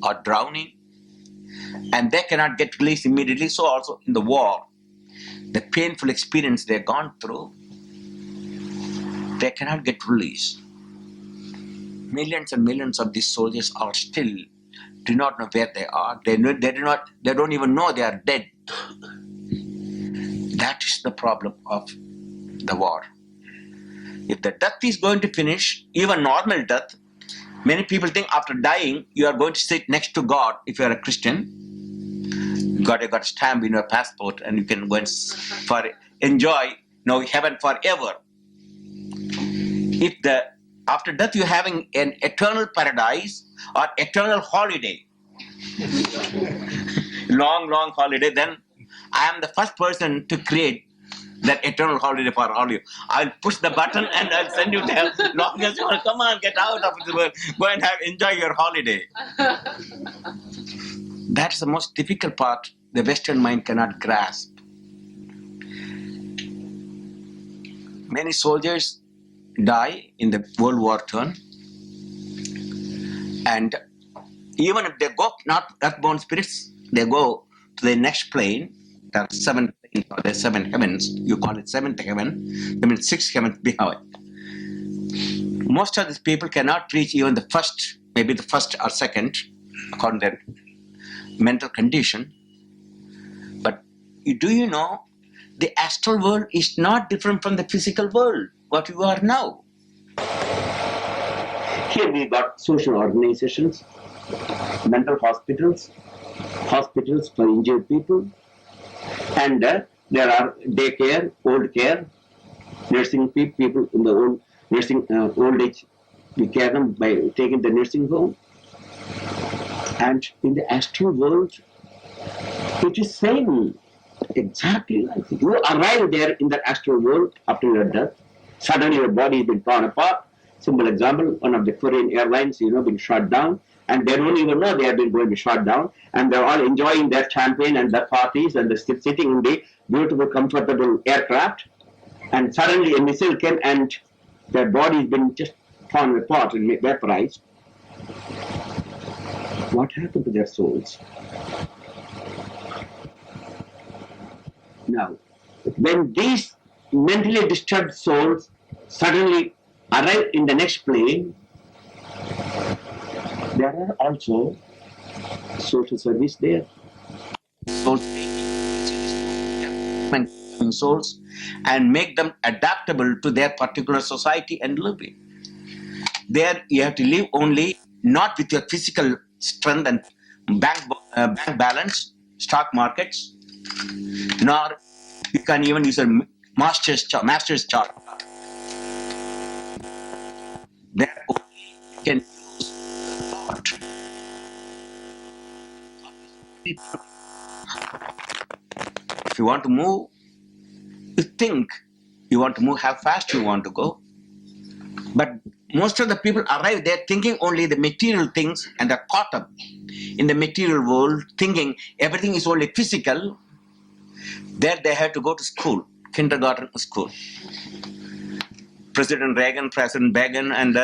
or drowning, and they cannot get released immediately. So also in the war, the painful experience they've gone through, they cannot get released. Millions and millions of these soldiers are still do not know where they are. They don't even know they are dead. That is the problem of the war. If the death is going to finish, even normal death, many people think after dying you are going to sit next to God. If you are a Christian, you got a stamp in your passport and you can go and enjoy heaven forever. If after death you're having an eternal paradise or eternal holiday, long holiday, then I am the first person to create that eternal holiday for all you. I'll push the button and I'll send you there. Long as you want, come on, get out of the world. Go and enjoy your holiday. That's the most difficult part the Western mind cannot grasp. Many soldiers die in the World War II, and even if they go not earthbound spirits, they go to the next plane. There are 7 planes or the 7 heavens. You call it 7th heaven. I mean 6 heavens behind. Most of these people cannot reach even the first, maybe the first or second, according to their mental condition. But do you know, the astral world is not different from the physical world, what you are now. Here we got social organizations, mental hospitals, hospitals for injured people, and there are daycare, old care, nursing people in the old nursing old age. We care them by taking the nursing home. And in the astral world, it is same, exactly like it. You arrive there in the astral world after your death. Suddenly your body has been torn apart. Simple example, one of the Korean airlines, been shot down, and they don't even know they have been going to be shot down, and they're all enjoying their champagne and their parties, and they're sitting in the beautiful, comfortable aircraft, and suddenly a missile came and their body's been just torn apart and vaporized. What happened to their souls? Now, when these mentally disturbed souls suddenly arrive in the next plane, there are also social service there. Souls and make them adaptable to their particular society and living. There you have to live only not with your physical strength and bank balance, stock markets, nor you can even use a master's chart. There only you can use thought. If you want to move, you think you want to move, how fast you want to go. But most of the people arrive there thinking only the material things, and they're caught up in the material world, thinking everything is only physical. There they have to go to school, kindergarten school. President Reagan, President Begin, and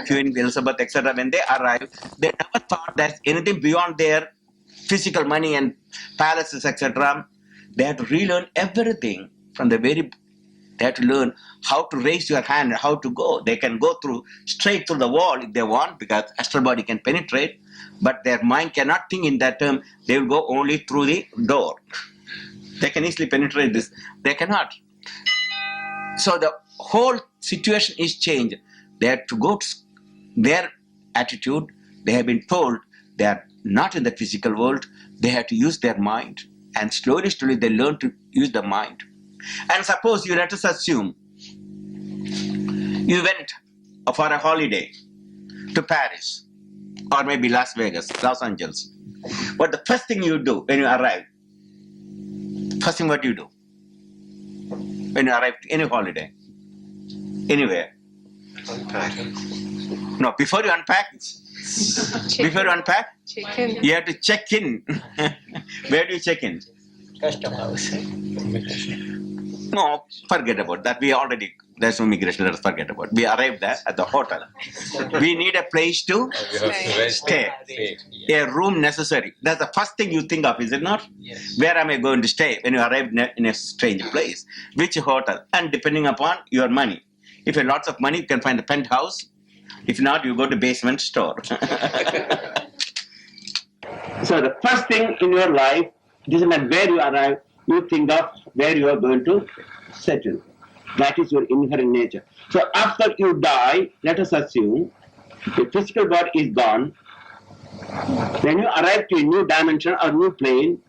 Queen Elizabeth, etc., when they arrive, they never thought there's anything beyond their physical money and palaces, etc. They have to relearn everything from the very. They have to learn how to raise your hand and how to go. They can go straight through the wall if they want, because astral body can penetrate, but their mind cannot think in that term. They will go only through the door. They can easily penetrate this. They cannot. So the whole situation is changed. They have to go to their attitude. They have been told they are not in the physical world. They have to use their mind. And slowly they learn to use the mind. And suppose you let us assume you went for a holiday to Paris or maybe Las Vegas, Los Angeles. What the first thing you do when you arrive? First thing what you do when you arrive to any holiday, anywhere? No, before you unpack, Check in. you have to check in. Where do you check in? Custom house. No, forget about that. There's no immigration, let us forget about it. We arrived there at the hotel. We need a place to stay. A room necessary. That's the first thing you think of, is it not? Yes. Where am I going to stay when you arrive in a strange place? Which hotel? And depending upon your money. If you have lots of money, you can find a penthouse. If not, you go to basement store. So the first thing in your life, doesn't matter where you arrive, you think of where you are going to settle. That is your inherent nature. So after you die, let us assume the physical body is gone. When you arrive to a new dimension or new plane,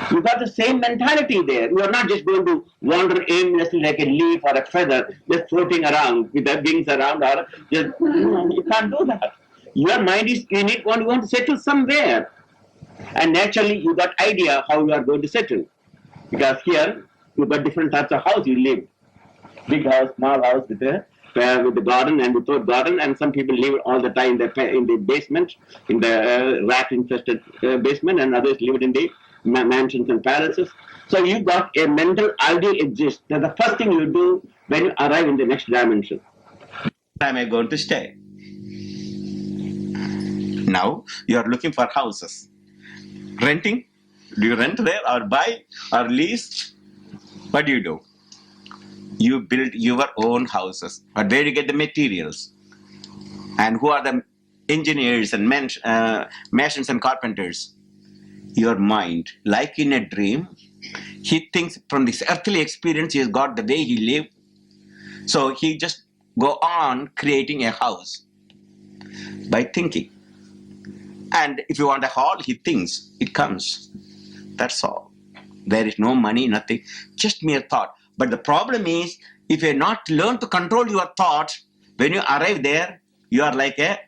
you got the same mentality there. You are not just going to wander aimlessly like a leaf or a feather, just floating around with the wings around, or just, you can't do that. Your mind is unique, you want to settle somewhere. And naturally, you got idea how you are going to settle. Because here, you got different types of house you live. Big house, small house with the garden and without garden, and some people live all the time in the basement, in the rat-infested basement, and others live in the mansions and palaces. So you got a mental ideal exists. That's the first thing you do when you arrive in the next dimension. Where am I going to stay? Now you are looking for houses. Renting? Do you rent there or buy or lease? What do? You build your own houses. But where do you get the materials? And who are the engineers and masons and carpenters? Your mind. Like in a dream, he thinks from this earthly experience he has got the way he lived. So he just go on creating a house by thinking. And if you want a hall, he thinks, it comes. That's all. There is no money, nothing, just mere thought. But the problem is, if you not learn to control your thoughts, when you arrive there, you are like a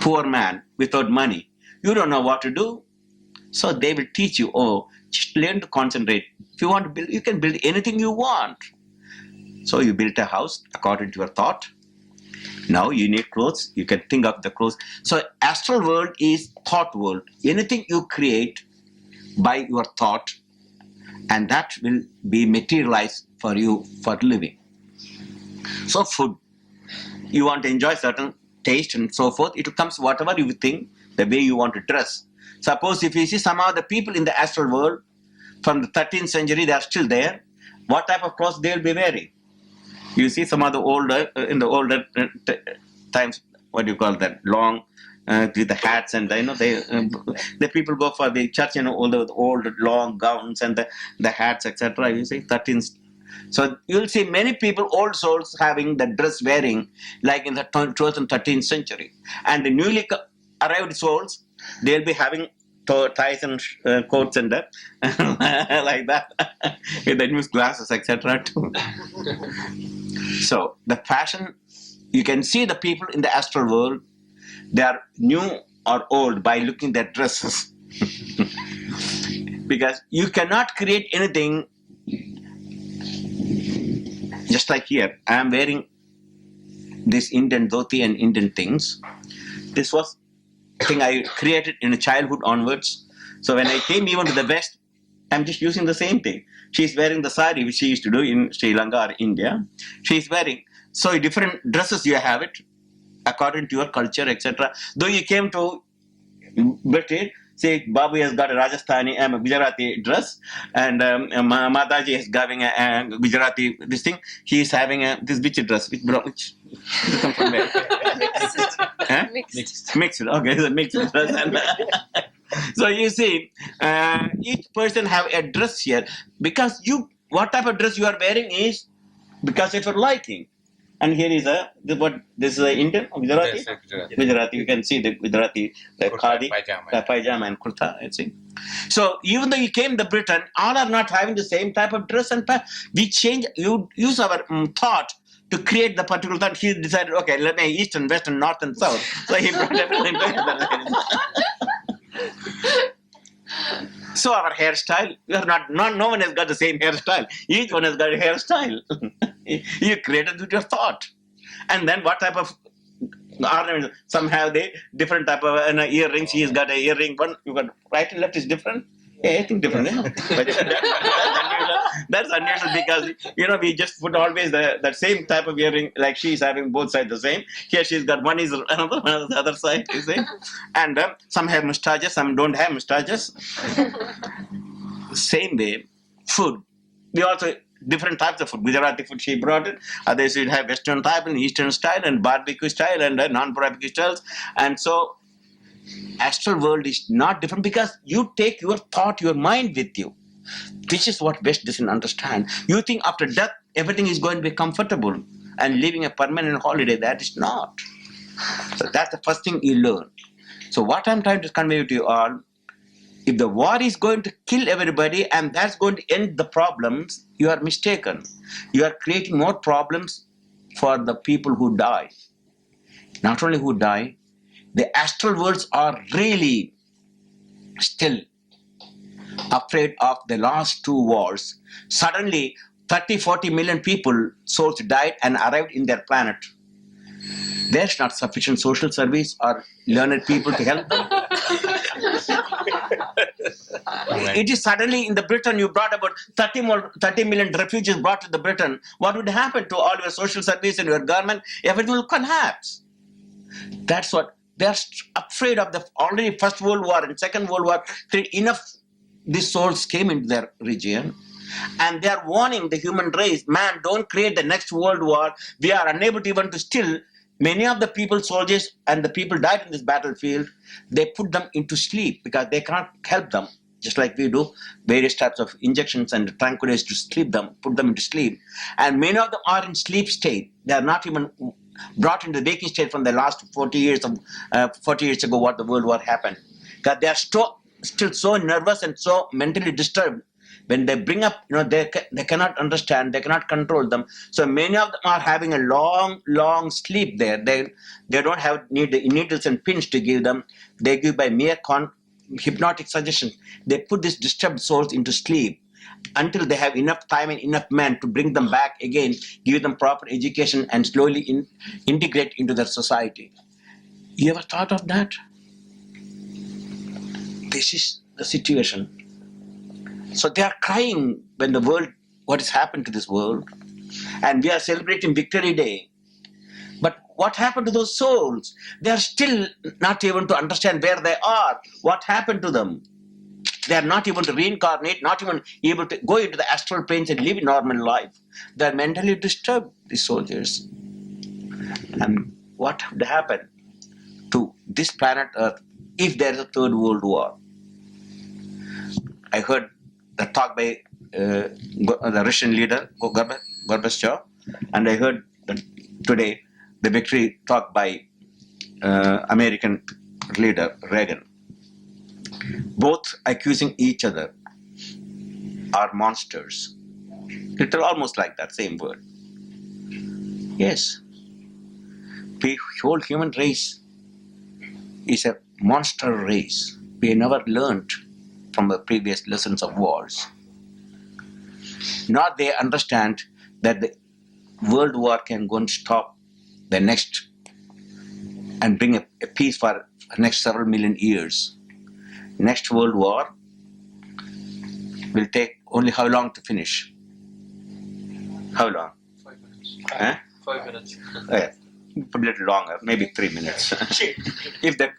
poor man without money. You don't know what to do. So they will teach you, just learn to concentrate. If you want to build, you can build anything you want. So you built a house according to your thought. Now you need clothes, you can think of the clothes. So astral world is thought world. Anything you create by your thought, and that will be materialized for you for living. So food, you want to enjoy certain taste and so forth, it comes whatever you think, the way you want to dress. Suppose if you see some of the people in the astral world from the 13th century, they are still there. What type of clothes they will be wearing? You see some of the older, in the older times, what do you call that, long, with the hats, and the people go for the church, all the old long gowns and the hats, etc. You see 13th. So you'll see many people, old souls, having the dress wearing like in the 12th and 13th century. And the newly arrived souls, they'll be having ties and coats and like that, with the new glasses, etc. too. So the fashion, you can see the people in the astral world, they are new or old by looking at their dresses. Because you cannot create anything. Just like here, I am wearing this Indian dhoti and Indian things. This was a thing I created in childhood onwards. So when I came even to the West, I'm just using the same thing. She's wearing the sari, which she used to do in Sri Lanka or India. She's wearing, so different dresses you have it, according to your culture, etc. Though you came to Britain, say Babu has got a Rajasthani and a Gujarati dress, and Mataji is having a Gujarati this thing. He is having this which dress, which come from where? Mixed. Okay, it's a mixed dress. And, so you see, each person have a dress here because what type of dress you are wearing is because of your liking. And here is this is a Indian or Gujarati? Yes, Gujarati. Gujarati, you can see the Gujarati, the khadi, the pajama and kurta, you see. So even though you came to Britain, all are not having the same type of dress and we change, you use our thought to create the particular thought. He decided, okay, let me east and west and north and south. So he brought everything together. So our hairstyle, we are no one has got the same hairstyle. Each one has got a hairstyle. You created with your thought. And then what type of ornament? Some have the different type of earrings. He has got an earring. One, you got right and left is different. Yeah, I think different. But that's unusual because, we just put always that same type of earring, like she is having both sides the same. Here she's got one is another, one on the other side, you see. And some have mustaches, some don't have mustaches. Same way, food. We also, different types of food. Gujarati food she brought it. Others will have Western type and Eastern style and barbecue style and non-barbecue styles. And so, astral world is not different because you take your thought, your mind with you. This is what West doesn't understand. You think after death, everything is going to be comfortable and living a permanent holiday. That is not. So that's the first thing you learn. So what I'm trying to convey to you all, if the war is going to kill everybody and that's going to end the problems, you are mistaken. You are creating more problems for the people who die. Not only who die, the astral worlds are really still afraid of the last two wars. Suddenly, 30-40 million people, souls died and arrived in their planet. There's not sufficient social service or learned people to help them. It is suddenly in the Britain, you brought about 30 million refugees brought to the Britain. What would happen to all your social service and your government? Everything will collapse. That's what they're afraid of. The already First World War and Second World War. Enough these souls came into their region. And they are warning the human race, man, don't create the next world war. We are unable to even to still. Many of the people, soldiers, and the people died in this battlefield. They put them into sleep because they can't help them, just like we do various types of injections and tranquilizers to sleep them, put them into sleep. And many of them are in sleep state. They are not even brought into the waking state from the last 40 years ago, what the world war happened. Because they are still so nervous and so mentally disturbed. When they bring up, they cannot understand, they cannot control them. So many of them are having a long sleep there. They don't need the needles and pins to give them. They give by mere hypnotic suggestion. They put these disturbed souls into sleep. until they have enough time and enough men to bring them back again, give them proper education and slowly integrate into their society. You ever thought of that? This is the situation. So they are crying when the world, what has happened to this world? And we are celebrating Victory Day. But what happened to those souls? They are still not able to understand where they are. What happened to them? They are not able to reincarnate, not even able to go into the astral planes and live a normal life. They are mentally disturbed, these soldiers. And what would happen to this planet Earth if there is a third world war? I heard the talk by the Russian leader, Gorbachev, and I heard today the victory talk by American leader, Reagan. Both accusing each other are monsters. It's almost like that same word. Yes. The whole human race is a monster race. We never learned from the previous lessons of wars. Now they understand that the world war can go and stop the next and bring a peace for the next several million years. Next world war will take only how long to finish? How long? 5 minutes. Huh? 5 minutes. A little longer, maybe 3 minutes. If the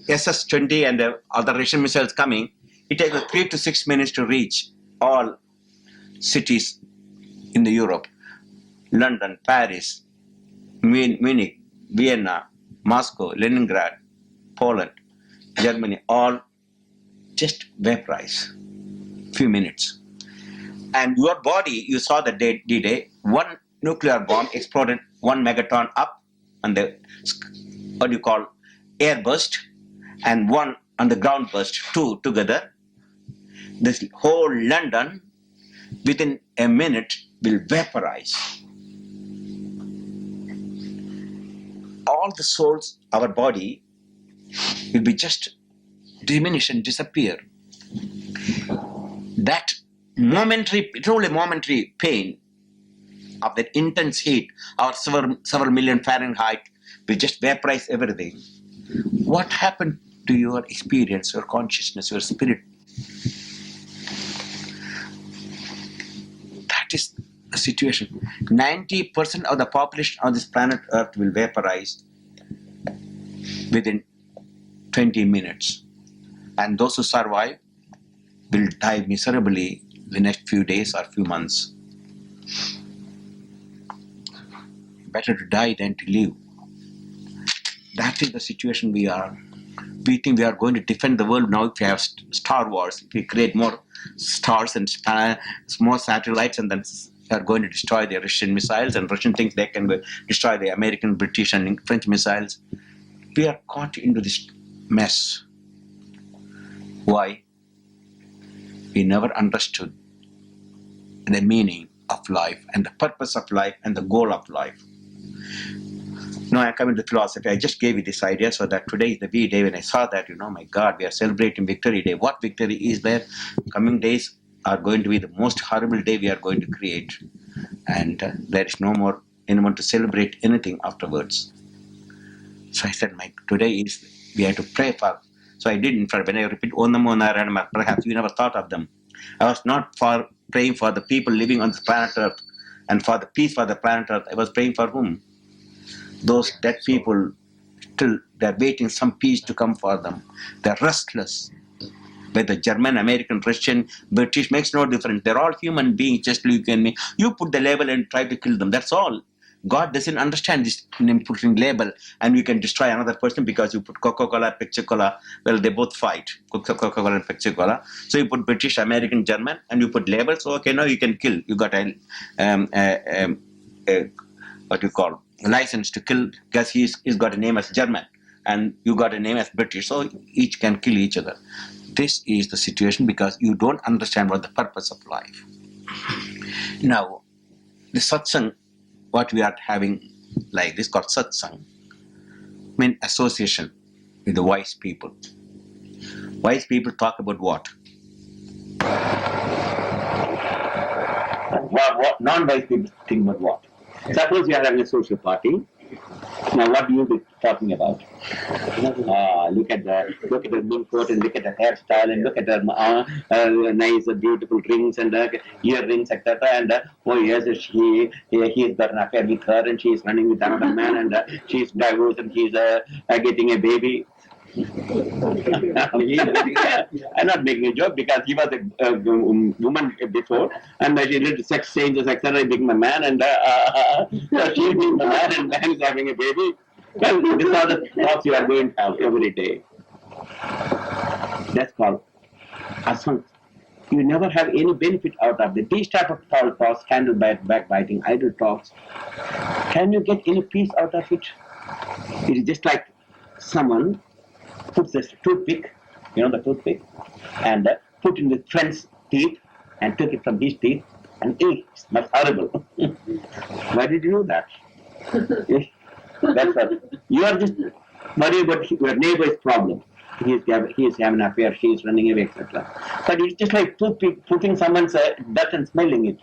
SS-20 and the other Russian missiles coming, it takes 3 to 6 minutes to reach all cities in the Europe. London, Paris, Munich, Vienna, Moscow, Leningrad, Poland, Germany, all just vaporize. Few minutes. And your body, you saw the D-Day, one nuclear bomb exploded 1 megaton up on the, what do you call, air burst, and one on the ground burst, 2 together. This whole London, within a minute, will vaporize. All the souls, our body, will be just diminish and disappear. That momentary, it's only momentary pain of that intense heat, our several million Fahrenheit, will just vaporize everything. What happened to your experience, your consciousness, your spirit? That is the situation. 90% of the population of this planet Earth will vaporize within 20 minutes. And those who survive will die miserably the next few days or few months. Better to die than to live. That is the situation we are. We think we are going to defend the world now if we have Star Wars. If we create more stars and more satellites, and then we are going to destroy the Russian missiles, and Russian thinks they can destroy the American, British and French missiles. We are caught into this mess. Why? We never understood the meaning of life and the purpose of life and the goal of life. Now I come into philosophy. I just gave you this idea so that today is the V-Day. When I saw that, my God, we are celebrating Victory Day. What victory is there? Coming days are going to be the most horrible day we are going to create. And there is no more anyone to celebrate anything afterwards. So I said, today is, we have to pray for. So I did, in fact, when I repeat, Om Namo Narayana, perhaps you never thought of them. I was not for praying for the people living on this planet Earth and for the peace for the planet Earth. I was praying for whom? Those dead people, still they're waiting some peace to come for them. They're restless. Whether German, American, Russian, British, makes no difference. They're all human beings, just like you and me. You put the label and try to kill them. That's all. God doesn't understand this putting label, and you can destroy another person because you put Coca-Cola, Pepsi-Cola. Well, they both fight, Coca-Cola and Pepsi-Cola. So you put British, American, German, and you put labels. So, okay, now you can kill. You got a what do you call, license to kill because he's got a name as German, and you got a name as British. So each can kill each other. This is the situation because you don't understand what the purpose of life. Now, the satsang, what we are having like this called satsang, mean association with the wise people. Wise people talk about what? What non-wise people think about what? Suppose you are having a social party. Now, what do you be talking about? Look at the mink coat and look at the hairstyle and look at the nice, beautiful rings and earrings, etc. And oh yes, he has got an affair with her and she is running with another man and she is divorced and he is getting a baby. I'm not making a joke because he was a woman before and she did sex changes, etc. Became a man and so she became a man and man is having a baby. Well, these are the thoughts you are going to have every day. That's called assault. You never have any benefit out of it. These type of thoughts, scandal, backbiting, idle talks, can you get any peace out of it? It is just like someone puts this toothpick, the toothpick, and put in the friend's teeth and took it from his teeth and it's not horrible. Why did you do that? That's what you are just worried about your neighbor's problem. He is having an affair, she is running away, etc. But it's just like toothpick, putting someone's dirt and smelling it.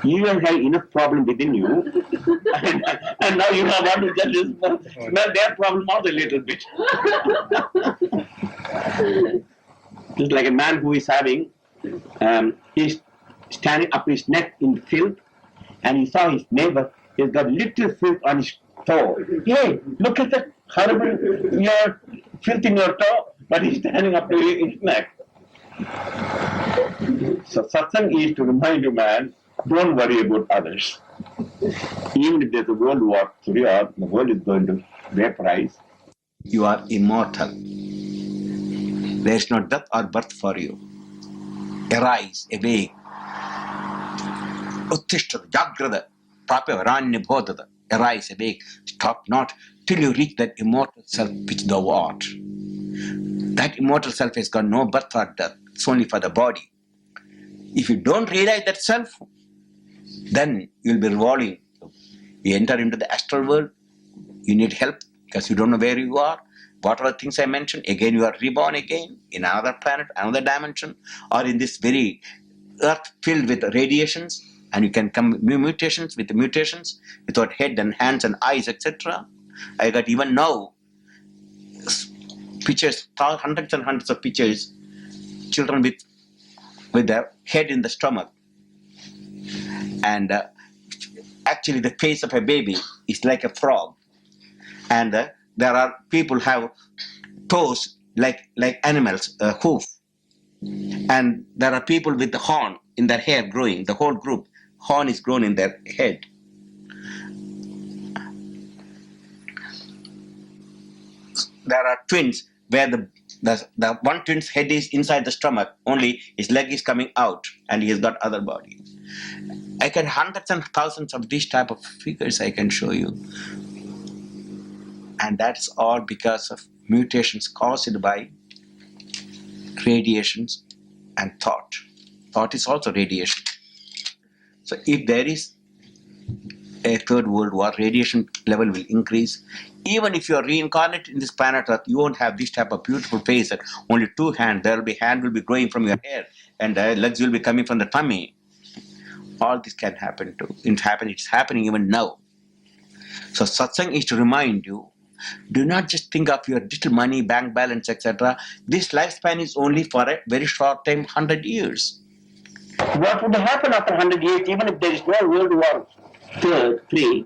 You don't have enough problem within you, and now you have want to just smell their problem out a little bit. Just like a man who is having, he's standing up his neck in filth, and he saw his neighbor, he's got little filth on his toe. Hey, look at that horrible filth in your toe, but he's standing up to his neck. So satsang is to remind you, man, don't worry about others. Even if there's a World War III, the world is going to vaporize. You are immortal. There is no death or birth for you. Arise, awake. Uttishta, jagrada, prapavaranya bodhada. Arise, awake. Stop not till you reach that immortal self which thou art. That immortal self has got no birth or death. It's only for the body. If you don't realize that self, then you'll be revolving. You enter into the astral world, you need help because you don't know where you are. What are the things I mentioned? Again, you are reborn again in another planet, another dimension, or in this very earth filled with radiations, and you can come mutations without head and hands and eyes, etc. I got even now pictures, hundreds and hundreds of pictures, children with their head in the stomach. And actually the face of a baby is like a frog. And there are people who have toes like animals, hoof. And there are people with the horn in their hair growing. The whole group, horn is grown in their head. There are twins where the one twin's head is inside the stomach, only his leg is coming out and he has got other body. I can hundreds and thousands of these type of figures I can show you. And that's all because of mutations caused by radiations and thought. Thought is also radiation. So if there is a third world war, radiation level will increase. Even if you are reincarnated in this planet Earth, you won't have this type of beautiful face that only two hands, hand will be growing from your hair and legs will be coming from the tummy. All this can happen too. It's happening even now. So satsang is to remind you, do not just think of your little money, bank balance, etc. This lifespan is only for a very short time, 100 years. What would happen after 100 years, even if there is no World War III?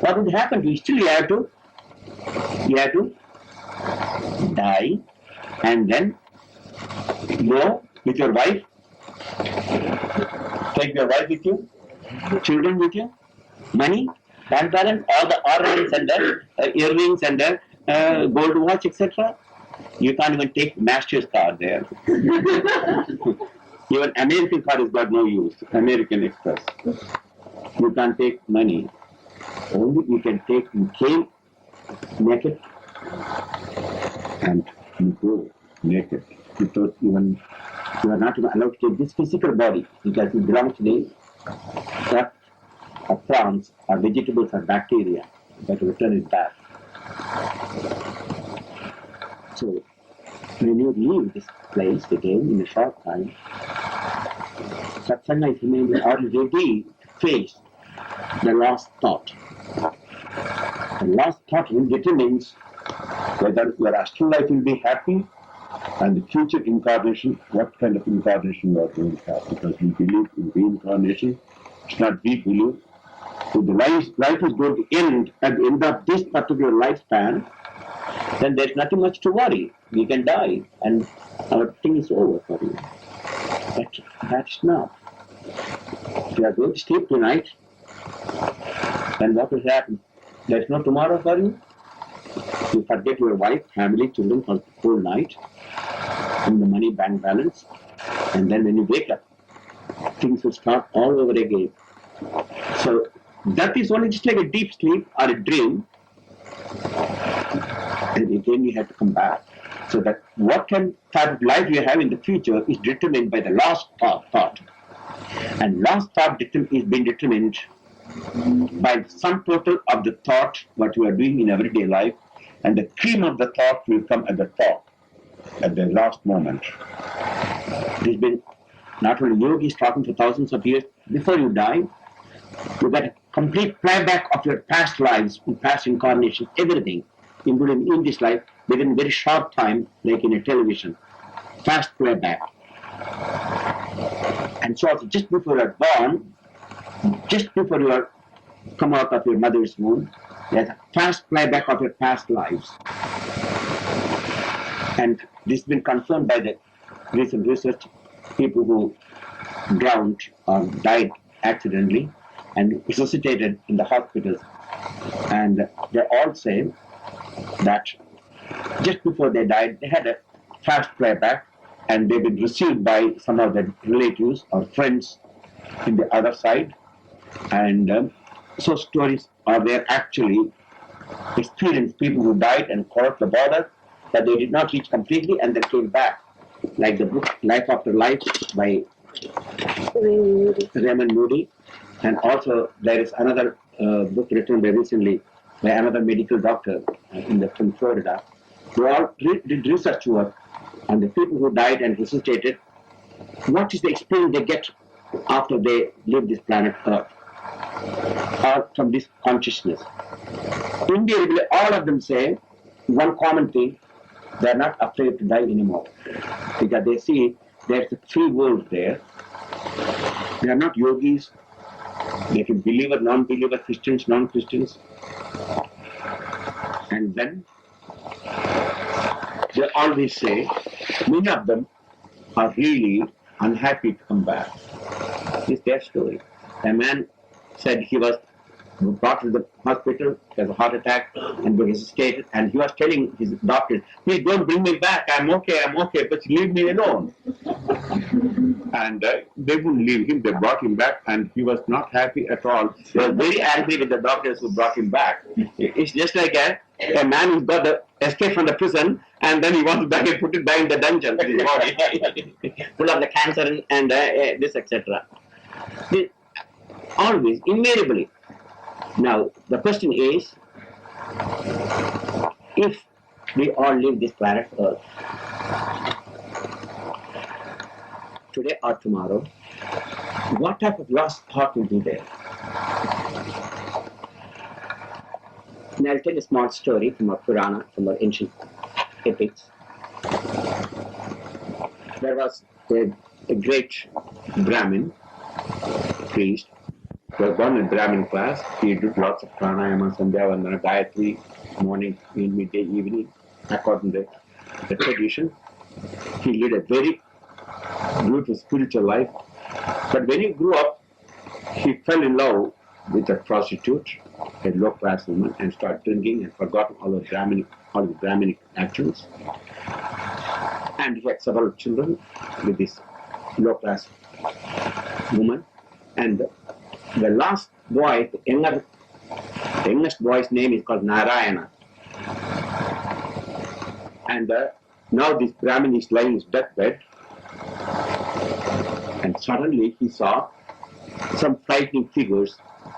What would happen to you? Still you have to die and then go with your wife, take your wife with you, children with you, money, bank balance, all the ornaments and the earrings and the gold watch, etc. You can't even take Master's card there. Even American card has got no use, American Express. You can't take money. Only you can take, you came naked and you go naked. Without even, you are not even allowed to take this physical body because it belongs to the earth or plants or vegetables or bacteria, but return it back. So when you leave this place again in a short time, satsanga is remaining already face the last thought. The last thought determines whether your astral life will be happy and the future incarnation, what kind of incarnation you are going to have. Because we believe in reincarnation, it's not we believe. If the life is going to end at the end of this particular lifespan, then there's nothing much to worry. We can die and our thing is over for you. That's not. If you are going to sleep tonight, then what will happen? There's no tomorrow for you. You forget your wife, family, children for the whole night, and the money bank balance, and then when you wake up, things will start all over again. So that is only just like a deep sleep or a dream, and again you have to come back. So that what kind of life you have in the future is determined by the last thought. And last thought is being determined by the sum total of the thought, what you are doing in everyday life, and the cream of the thought will come at the top, at the last moment. It has been not only yogis talking for thousands of years. Before you die, you get a complete playback of your past lives, past incarnations, everything, including in this life, within a very short time, like in a television. Fast playback. And so just before you are born, just before you are come out of your mother's womb, there's a fast playback of your past lives. And this has been confirmed by the recent research, people who drowned or died accidentally and resuscitated in the hospitals. And they all say that just before they died, they had a fast playback and they've been received by some of their relatives or friends in the other side. And so stories are there actually experienced people who died and crossed the border, but they did not reach completely and then came back. Like the book Life After Life by Raymond Moody. And also there is another book written by recently by another medical doctor from Florida. They all did research work on the people who died and resuscitated. What is the experience they get after they leave this planet Earth, or from this consciousness? Invariably, all of them say one common thing: they are not afraid to die anymore, because they see there's a free world there. They are not yogis. They can believer, non-believer, Christians, non-Christians. And then they always say, many of them are really unhappy to come back. It's their story. A man said he was brought to the hospital, he has a heart attack, and was resuscitated, and he was telling his doctors, please don't bring me back, I'm okay, but leave me alone. And they wouldn't leave him, they brought him back, and he was not happy at all. They were very angry with the doctors who brought him back. It's just like a man who's got the escape from the prison, and then he wants to back and put it back in the dungeon with his body, full of the cancer and this, etc. Always, invariably. Now, the question is, if we all leave this planet Earth, today or tomorrow, what type of lost thought will be there? And I'll tell a small story from our Purana, from our ancient epics. There was a great Brahmin priest who was born in Brahmin class. He did lots of pranayama, sandhya, vandana, gayatri, morning, midday, evening, according to the tradition. He led a very beautiful spiritual life. But when he grew up, he fell in love with a prostitute, a low-class woman, and started drinking and forgot all the Brahminic actions. And he had several children with this low-class woman. And the last boy, the youngest boy's name is called Narayana. And now this Brahmin is lying in his deathbed. And suddenly he saw some frightening figures.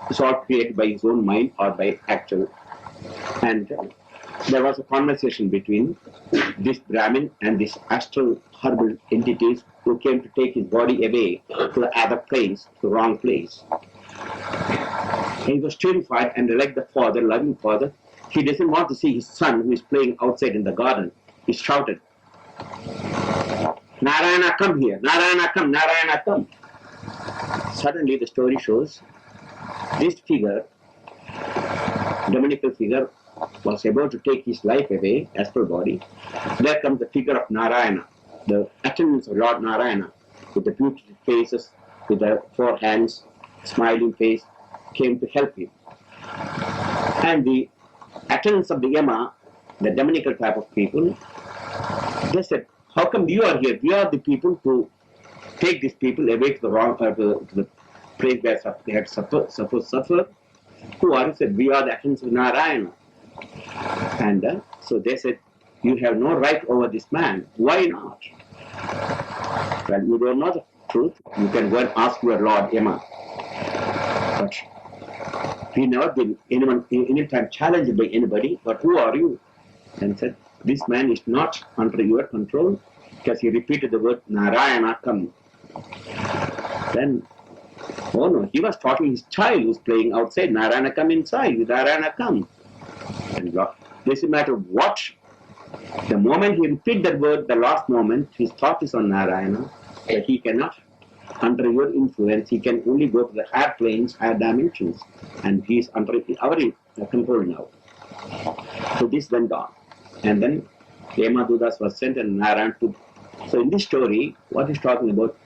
It's all created by his own mind or by actual. And there was a conversation between this Brahmin and this astral horrible entities who came to take his body away to the other place, the wrong place. He was terrified, and like the father, loving father, he doesn't want to see his son who is playing outside in the garden. He shouted, Narayana, come here. Narayana, come. Narayana, come. Suddenly the story shows this figure, demonical figure, was about to take his life away, astral body. There comes the figure of Narayana, the attendants of Lord Narayana, with the beautiful faces, with the four hands, smiling face, came to help him. And the attendants of the Yama, the demonical type of people, they said, how come you are here? We are the people to take these people away to the wrong, to the place where they had suffered. Who are you? Said, we are the attendants of Narayana. And so they said, you have no right over this man. Why not? Well, you don't know the truth. You can go and ask your Lord Yama. But we never been any time challenged by anybody. But who are you? And said, this man is not under your control, because he repeated the word Narayana, come. Then, oh no, he was talking his child who's playing outside. Narayana, come inside. Narayana, come. And doesn't matter what. The moment he repeats that word, the last moment, his thought is on Narayana, that he cannot, under your influence, he can only go to the higher planes, higher dimensions, and he is under our control now. So this went on. And then Yamadudas was sent and Narayana took. So in this story, what he's talking about,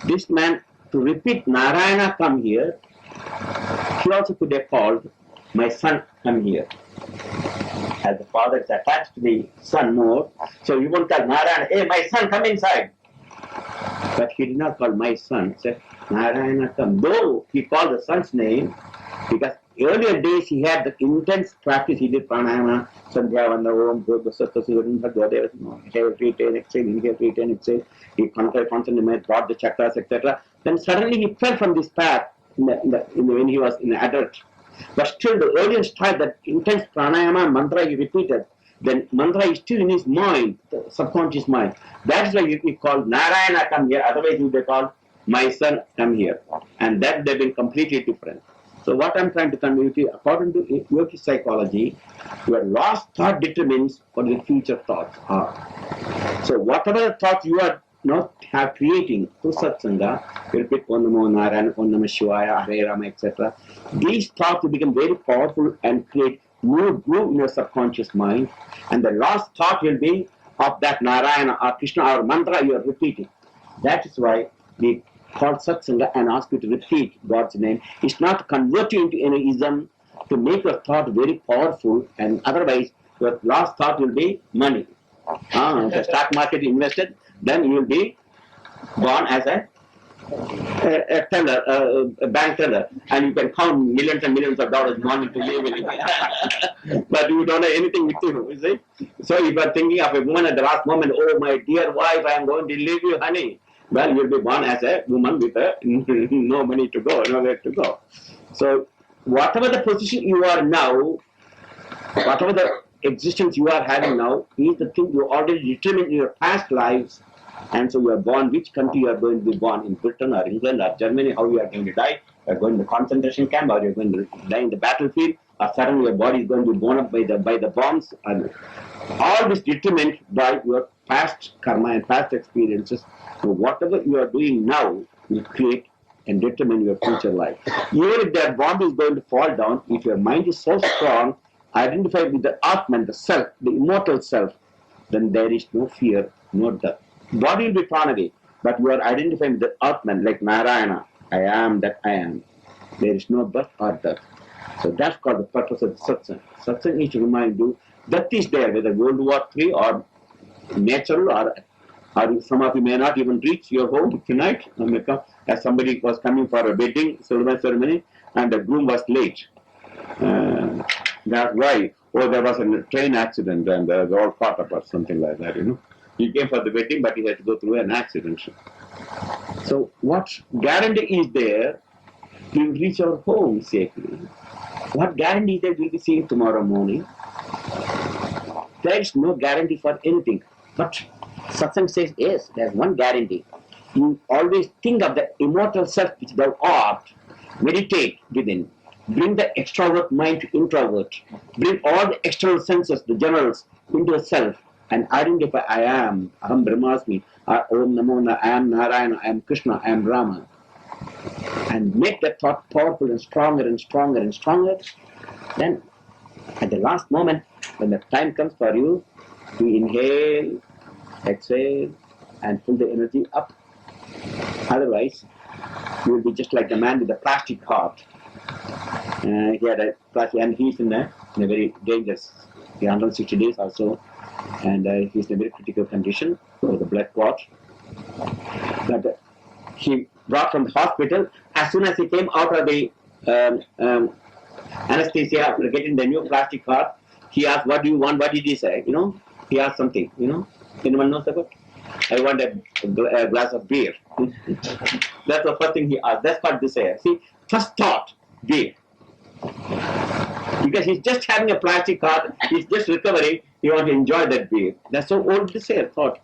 this man, to repeat Narayana, come here, he also could have called, my son, come here. As the father is attached to the son more, so he won't call Narayana, hey, my son, come inside. But he did not call my son, he said, Narayana, come. Though he called the son's name, because earlier days he had the intense practice, he did pranayama, Sandhya, Vanda, Om, Yoga, Sattva, Sivarim, Bhagavad, inhale, retain, exhale, inhale, retain, exhale. He constantly brought the chakras, etc. Then suddenly he fell from this path when he was in adult. But still the earlier style, that intense pranayama mantra he repeated, then mantra is still in his mind, the subconscious mind. That's why he called Narayana, come here, otherwise he would have called my son, come here. And that they've been completely different. So what I'm trying to convey to you, according to yogi psychology, your last thought determines what your future thoughts are. So whatever the thoughts you are not have creating through satsanga, you repeat Om Namo Narayana, Om Namah Shivaya, Hare Rama, etc. These thoughts will become very powerful and create new groove in your subconscious mind. And the last thought will be of that Narayana or Krishna or mantra you are repeating. That is why we call satsanga and ask you to repeat God's name. It's not to convert you into any ism, to make your thought very powerful, and otherwise your last thought will be money. The stock market invested, then you will be born as a teller, a bank teller, and you can count millions and millions of dollars morning to live in. But you don't have anything with you see. So if you are thinking of a woman at the last moment, oh my dear wife, I am going to leave you, honey. Well, you'll be born as a woman with no money to go, nowhere to go. So whatever the position you are now, whatever the existence you are having now, is the thing you already determined in your past lives. And so you are born, which country you are going to be born, in Britain or England or Germany, how you are going to die, you are going to the concentration camp, or you are going to die in the battlefield, or suddenly your body is going to be blown up by the bombs. And all this determined by your past karma and past experiences. So whatever you are doing now will create and determine your future life. Even if that bomb is going to fall down, if your mind is so strong, identified with the Atman, the self, the immortal self, then there is no fear, no death. Body will be thrown away, but you are identifying with the Atman, like Narayana. I am that I am. There is no birth or death. So that's called the purpose of the satsang. Satsang is to remind you death is there, whether World War III or natural, or some of you may not even reach your home tonight. As somebody was coming for a wedding ceremony, and the groom was late. That's why. Oh, there was a train accident, and they were all caught up or something like that, He came for the wedding, but he had to go through an accident. So what guarantee is there we will reach our home safely? What guarantee is that we will be seeing tomorrow morning? There is no guarantee for anything. But satsang says, yes, there is one guarantee. You always think of the immortal self which thou art. Meditate within. bring the extrovert mind to introvert, bring all the external senses, the generals, into the self, and identify I am, Aham Brahmasmi, Om Namo, I am Narayana, I am Krishna, I am Rama. And make that thought powerful and stronger and stronger and stronger. Then, at the last moment, when the time comes for you, you inhale, exhale, and pull the energy up. Otherwise, you will be just like the man with the plastic heart. He had a plastic, and he's in a very dangerous, 160 days or so, and he's in a very critical condition with a blood clot. But he brought from the hospital. As soon as he came out of the anesthesia after getting the new plastic heart, he asked, "What do you want?" What did he say? He asked something. Anyone knows about? I want a glass of beer. That's the first thing he asked. That's what they say. See, first thought, beer. Because he's just having a plastic heart, he's just recovering, he wants to enjoy that beer. That's so old to say, thought.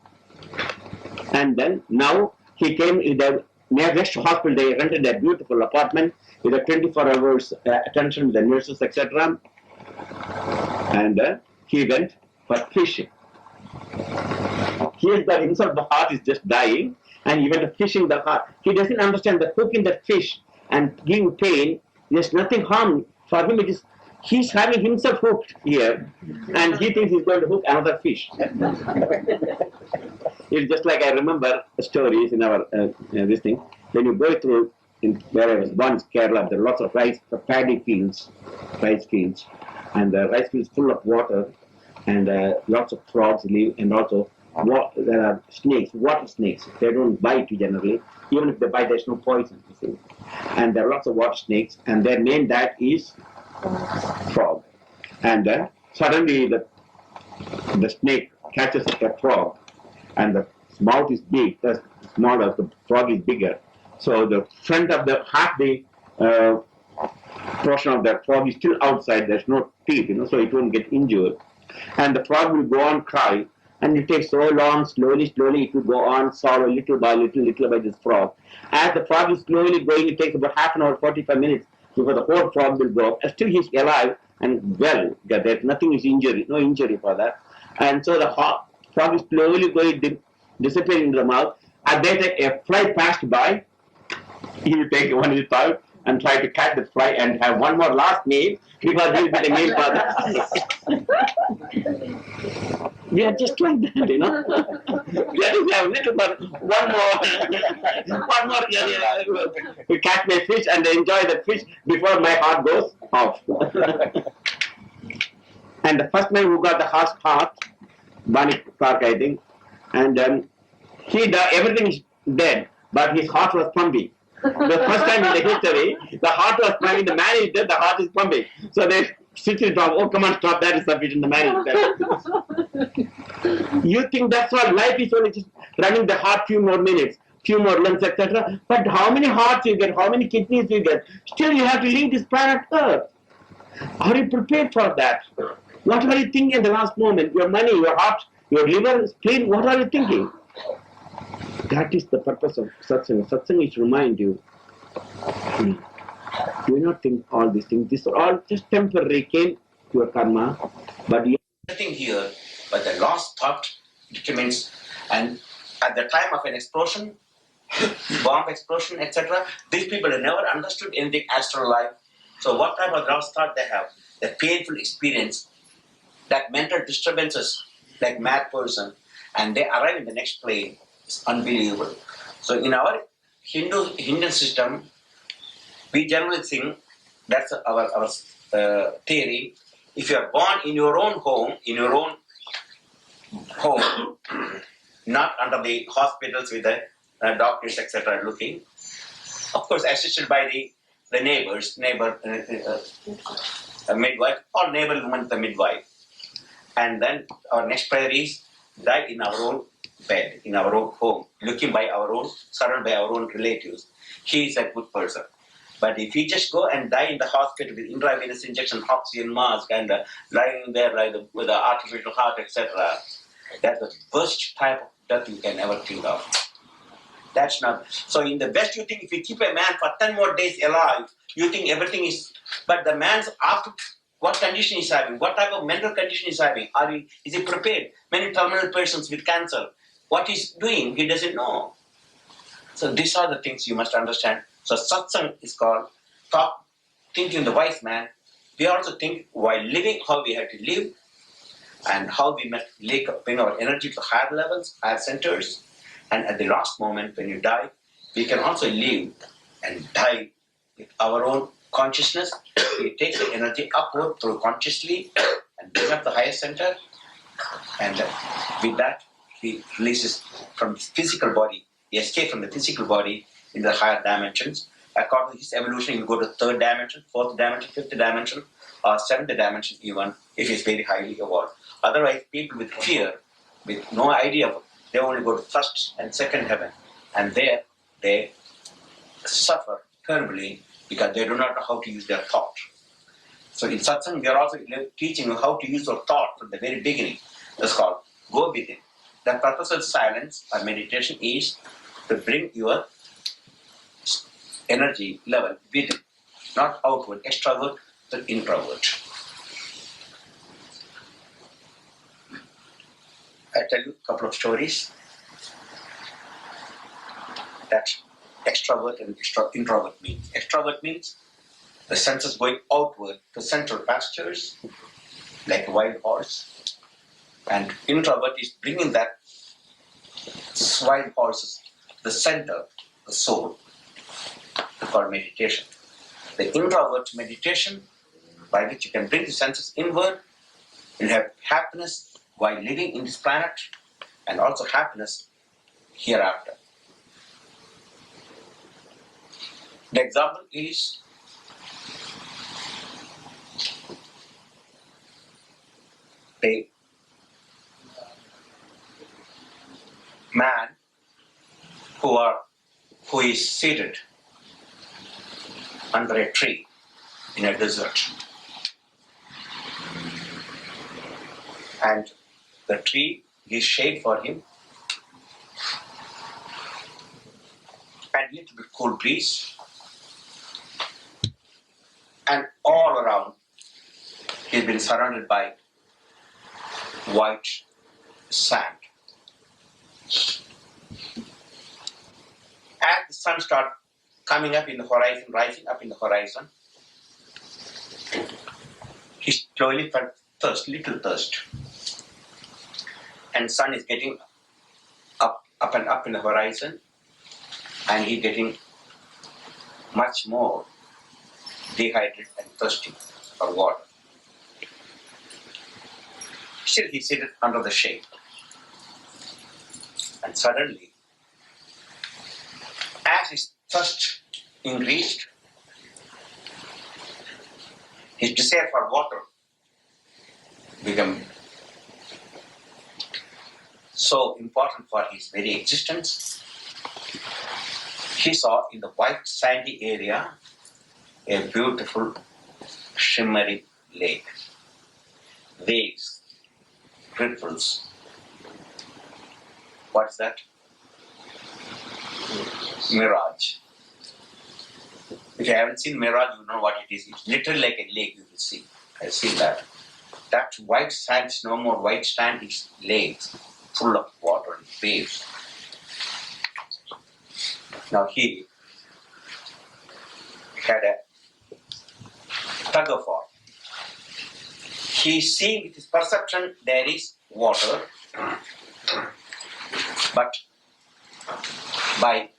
And then now he came in the next hospital, they rented a beautiful apartment with a 24 hours attention with the nurses, etc. And he went for fishing. He has got himself, the heart is just dying, and he went to fishing the heart. He doesn't understand that hooking that fish and giving pain, there's nothing harm. For him, it is, he's having himself hooked here, and he thinks he's going to hook another fish. It's just like I remember stories in our this thing. When you go through, where I was born in Kerala, there are lots of paddy fields, rice fields, and the rice fields full of water, and lots of frogs live, and also there are snakes, water snakes. They don't bite generally. Even if they bite, there's no poison. You see. And there are lots of water snakes, and their main diet is frog. And suddenly the snake catches a frog, and the mouth is big, the smaller, the frog is bigger. So the front of half the portion of the frog is still outside, there's no teeth, so it won't get injured. And the frog will go on cry, and it takes so long, slowly it will go on, swallow little by little by this frog. As the frog is slowly going, it takes about half an hour, 45 minutes, before the whole frog will go up. And still he's alive and well, there's nothing is injury, no injury for that. And so the frog is slowly going, disappearing into the mouth. At that time, a fly passed by, he will take one of his paws and try to catch the fly and have one more last meal, because he will be the meal for that. We are just like that, We have to have little more, one more, to catch my fish and enjoy the fish before my heart goes off. And the first man who got the heart, Barney Clark, I think, and he died, everything is dead, but his heart was pumping. The first time in the history, the heart was pumping, the man is dead, the heart is pumping. So they switch it off. Oh, come on, stop, that is sufficient, the man is dead. You think that's all, life is only just running the heart few more minutes, few more lungs, etc. But how many hearts you get, how many kidneys you get, still you have to leave this planet Earth. Are you prepared for that? What are you thinking at the last moment? Your money, your heart, your liver, spleen, what are you thinking? That is the purpose of satsang. Satsang is to remind you, do not think all these things. These are all just temporary, came to your karma, but you Nothing here, but the last thought determines, and at the time of an explosion, bomb explosion, etc., these people have never understood anything astral life. So what type of last thought they have? The painful experience, that mental disturbances, like mad person, and they arrive in the next plane. It's unbelievable. So in our Hindu system, we generally think, that's our theory, if you are born in your own home, not under the hospitals with the doctors, etc., looking, of course assisted by the neighbors, a midwife, or neighbor woman, the midwife. And then our next prayer is, die in our own bed, in our own home, looking by our own, surrounded by our own relatives. He is a good person. But if you just go and die in the hospital with intravenous injection, oxygen mask, and lying there with the artificial heart, etc., that's the worst type of death you can ever think of. That's not. So in the West, you think if you keep a man for 10 more days alive, you think everything is But the man's after what condition he's having, what type of mental condition he's having, is he prepared? Many terminal persons with cancer, what he's doing, he doesn't know. So these are the things you must understand. So satsang is called thinking the wise man. We also think while living how we have to live and how we must bring our energy to higher levels, higher centers. And at the last moment when you die, we can also live and die with our own consciousness. We take the energy upward through consciously and bring up the higher center. And with that, he releases from his physical body. He escapes from the physical body in the higher dimensions. According to his evolution, he will go to third dimension, fourth dimension, fifth dimension, or seventh dimension even, if he's very highly evolved. Otherwise, people with fear, with no idea, they only go to first and second heaven. And there, they suffer terribly because they do not know how to use their thought. So in satsang, we are also teaching you how to use your thought from the very beginning. That's called go within. The purpose of silence or meditation is to bring your energy level within, not outward, extrovert to introvert. I tell you a couple of stories that extrovert and introvert means. Extrovert means the senses going outward to central pastures, like a wild horse. And introvert is bringing that wild horses to the center, the soul, called meditation. The introvert meditation, by which you can bring the senses inward, you have happiness while living in this planet and also happiness hereafter. The example is a man who is seated under a tree in a desert. And the tree gives shade for him and a little bit cool breeze. And all around, he's been surrounded by white sand. As the sun starts coming up in the horizon, rising up in the horizon, he slowly felt little thirst. And sun is getting up and up in the horizon, and he's getting much more dehydrated and thirsty for water. Still he seated under the shade. And suddenly, as his thirst increased, his desire for water became so important for his very existence. He saw in the white sandy area a beautiful shimmering lake. Waves, ripples. What's that? Mirage. If you haven't seen mirage, you know what it is. It's literally like a lake you will see. I've seen that. That white sand is no more white sand, it's lakes full of water and waves. Now he had a tug of war. He's seeing with his perception there is water, but by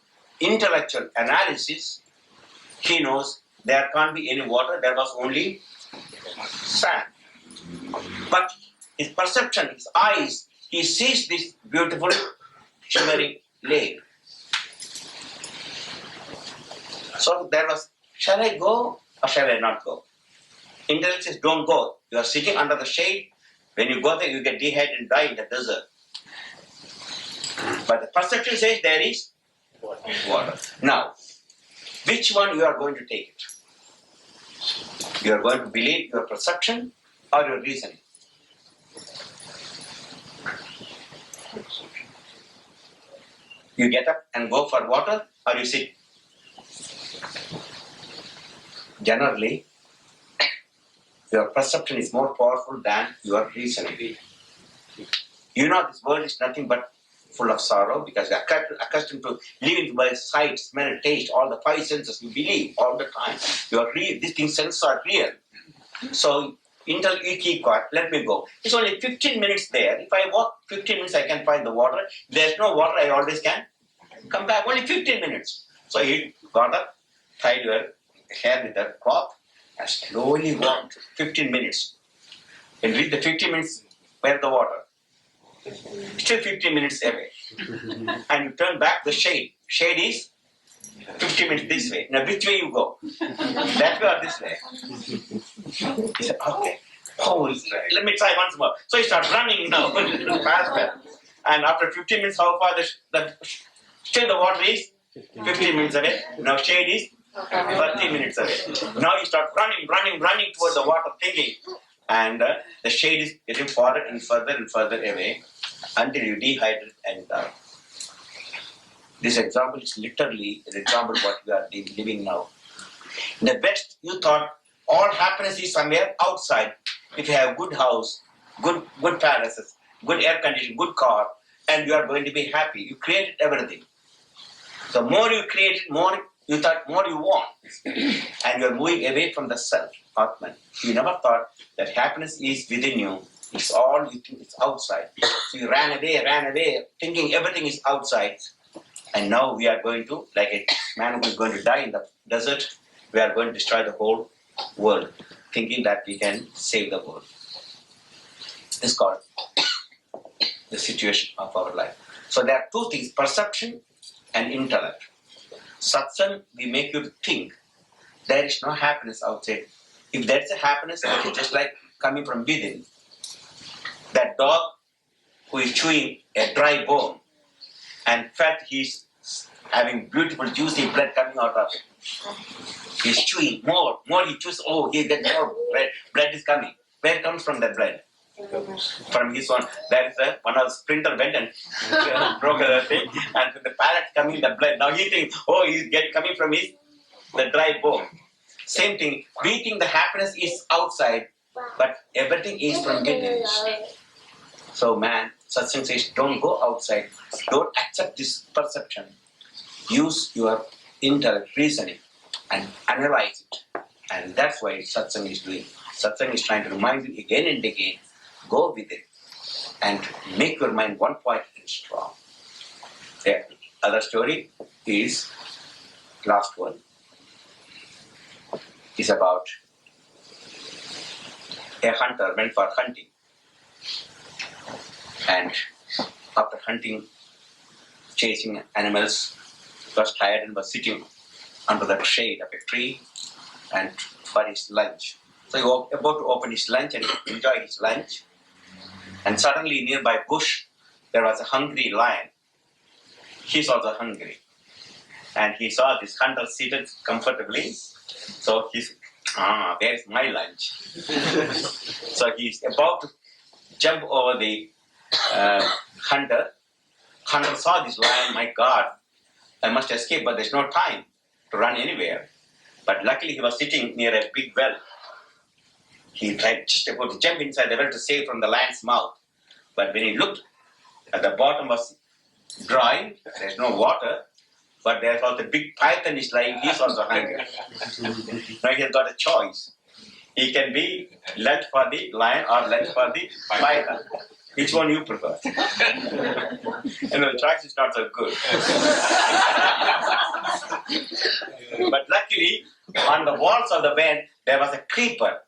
intellectual analysis, he knows there can't be any water, there was only sand. But his perception, his eyes, he sees this beautiful shimmering lake. So there was, shall I go or shall I not go? Intellect says, don't go. You are sitting under the shade. When you go there, you get dehydrated and die in the desert. But the perception says there is water. Now, which one you are going to take it? You are going to believe your perception or your reasoning? You get up and go for water or you sit? Generally, Your perception is more powerful than your reasoning. You know this world is nothing but full of sorrow because you are accustomed to living by sight, smell, taste, all the five senses. You believe all the time. You are real. These things senses are real. So until you keep quiet, let me go. It's only 15 minutes there. If I walk 15 minutes, I can find the water. If there's no water, I always can come back. Only 15 minutes. So you got up, tied your hair with a cloth, and slowly walked 15 minutes. And reach the 15 minutes, where the water? Still 15 minutes away. And you turn back the shade. Shade is 15 minutes this way. Now which way you go? That way or this way? He said, okay. Oh, let me try once more. So he starts running now, faster. And after 15 minutes, how far still the water is 15 minutes away. Now shade is 30 minutes away. Now you start running toward the water, thinking. And the shade is getting further and further away until you dehydrate and die. This example is literally an example of what we are living now. In the West, you thought all happiness is somewhere outside. If you have good house, good palaces, good air conditioning, good car, and you are going to be happy. You created everything. The more you created, more you thought, more you want. And you are moving away from the self, Atman. You never thought that happiness is within you. It's all you think it's outside. So you ran away, thinking everything is outside. And now we are going to, like a man who is going to die in the desert, we are going to destroy the whole world, thinking that we can save the world. This is called the situation of our life. So there are two things, perception and intellect. Satsang, we make you think there is no happiness outside. If there is a happiness, it is just like coming from within. That dog who is chewing a dry bone and felt he's having beautiful juicy blood coming out of it. He's chewing more he chews, he gets more blood is coming. Where comes from that blood? From his one. There is one of the sprinter went and broke the thing, and with the parrot coming the blood. Now he thinks, he's coming from the dry bone. Same thing, we think the happiness is outside, but everything is from within. So man, Satsang says, don't go outside. Don't accept this perception. Use your intellect, reasoning, and analyze it. And that's why Satsang is doing. Satsang is trying to remind you again and again, go with it, and make your mind one point and strong. The other story is, last one, is about a hunter went for hunting. And after hunting, chasing animals, was tired and was sitting under the shade of a tree and for his lunch. So he was about to open his lunch and enjoy his lunch. And suddenly nearby bush, there was a hungry lion. He's also hungry. And he saw this hunter seated comfortably. So he's, there's my lunch. So he's about to jump over the hunter. Hunter saw this lion, my God, I must escape, but there's no time to run anywhere. But luckily he was sitting near a big well. He tried just about to jump inside the well to save from the lion's mouth. But when he looked, at the bottom was dry, there's no water, but there's also a big python is lying, he's also hungry. Now he has got a choice. He can be lunch for the lion or lunch for the python. Which one you prefer? The choice is not so good. But luckily, on the walls of the well, there was a creeper,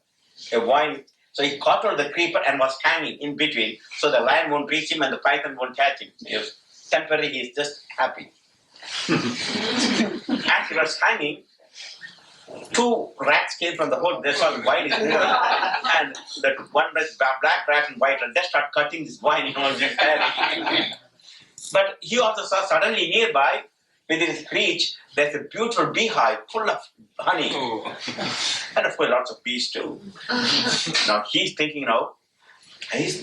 a vine. So he caught on the creeper and was hanging in between, so the lion won't reach him and the python won't catch him. Temporarily, he is just happy. As he was hanging, two rats came from the hole. They saw the vine is moving, and that one black rat and white rat, they start cutting this vine. But he also saw suddenly nearby, within his reach, there's a beautiful beehive full of honey, and of course lots of bees too. Now he's thinking, he's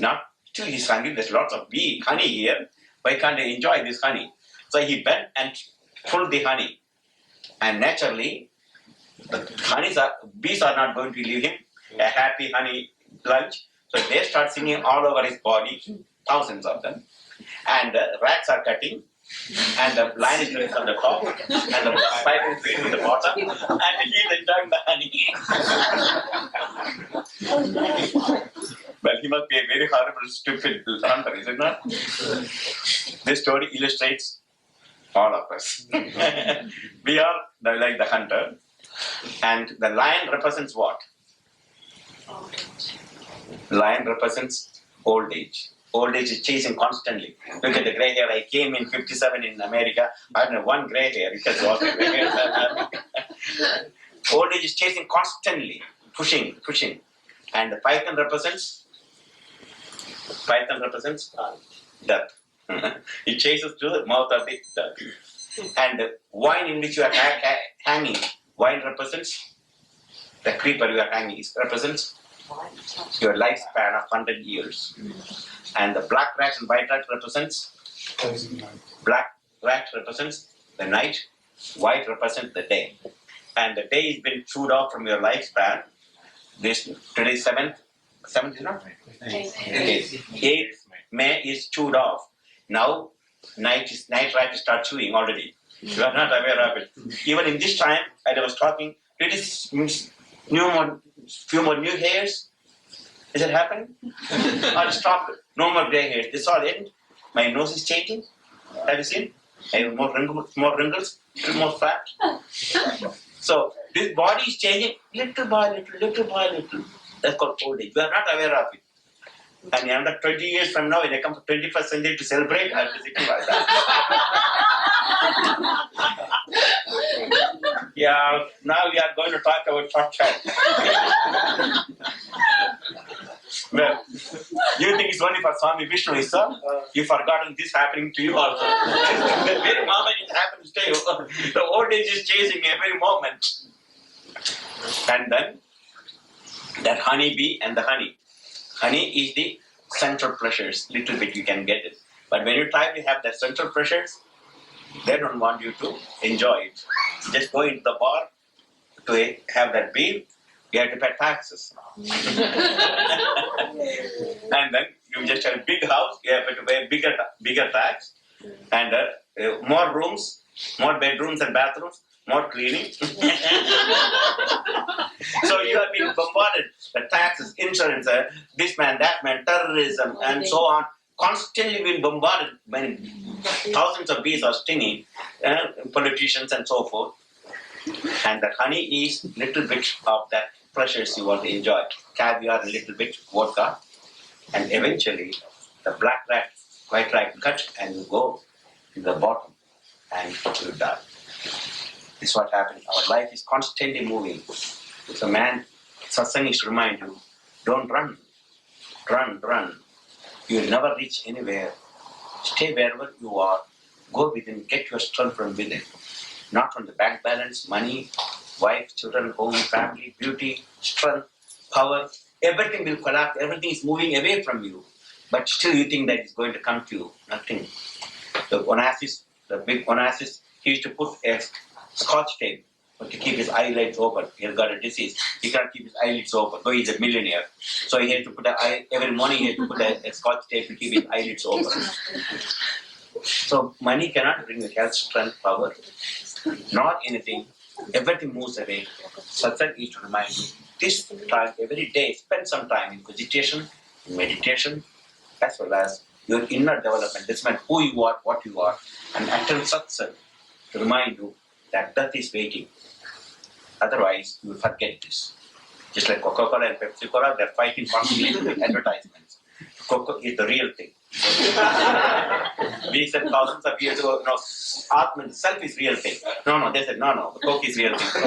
hungry. There's lots of honey here. Why can't I enjoy this honey? So he bent and pulled the honey, and naturally, the bees are not going to leave him. a happy honey lunch. So they start singing all over his body, thousands of them. And the rats are cutting, and the lion is sitting on the top, and the spider is sitting on the bottom, and he is enjoying the honey. Well, he must be a very horrible, stupid hunter, is it not? This story illustrates all of us. We are like the hunter, and the lion represents what? Lion represents old age. Old age is chasing constantly. Look at the gray hair. I came in 57 in America. I had one gray hair because all the gray hairs are old age is chasing constantly, pushing. And the python represents death. It chases to the mouth of the death. And the wine in which you are hanging, wine represents the creeper you are hanging. It represents your lifespan of 100 years. And the black rat and white rat represents black rat represents the night, white represents the day. And the day has been chewed off from your lifespan. Today 7th is not? 8th May is chewed off. Now night rat start chewing already. You are not aware of it. Even in this time, I was talking, it is few more new hairs. Is it happening? Or stop? No more gray hairs. This all end. My nose is changing. Have you seen? I have more wrinkles, little more fat. So this body is changing little by little. That's called old age. We are not aware of it. And under 20 years from now, when I come to 21st century to celebrate, I have to think about that. Yeah, now we are going to talk about short child. Well, you think it's only for Swami Vishnu, sir? You've forgotten this happening to you also. The very moment it happens to you, the old age is chasing every moment. And then, that honeybee and the honey. Honey is the central pleasures, little bit you can get it. But when you try to have that central pleasures, they don't want you to enjoy it. Just go into the bar to have that beer, you have to pay taxes. And then you just have a big house, you have to pay bigger tax, and more rooms, more bedrooms and bathrooms, more cleaning. So you have been bombarded, the taxes, insurance, this man, that man, terrorism, and so on. Constantly being bombarded by thousands of bees are stinging, politicians and so forth. And the honey is little bit of that pleasures you want to enjoy. Caviar, a little bit, vodka. And eventually, the black rat, white rat cut and you go to the bottom and you die. This is what happens. Our life is constantly moving. So man, satsang is to remind you, don't run. Run. You will never reach anywhere. Stay wherever you are. Go within, get your strength from within. Not from the bank balance, money, wife, children, home, family, beauty, strength, power. Everything will collapse. Everything is moving away from you. But still you think that it's going to come to you. Nothing. The big Onassis, he used to put a scotch tape to keep his eyelids open. He has got a disease. He can't keep his eyelids open, though he's a millionaire. So he had to put every morning he had to put a scotch tape to keep his eyelids open. So money cannot bring you health, strength, power, not anything. Everything moves away. Satsang is to remind you, this time, every day, spend some time in vegetation, in meditation, as well as your inner development. This means who you are, what you are, and attend satsang to remind you that death is waiting. Otherwise, you will forget this. Just like Coca-Cola and Pepsi-Cola, they're fighting constantly with advertisements. Coca is the real thing. We said thousands of years ago, no, Atman, self is real thing. No, they said, no, the Coke is real thing.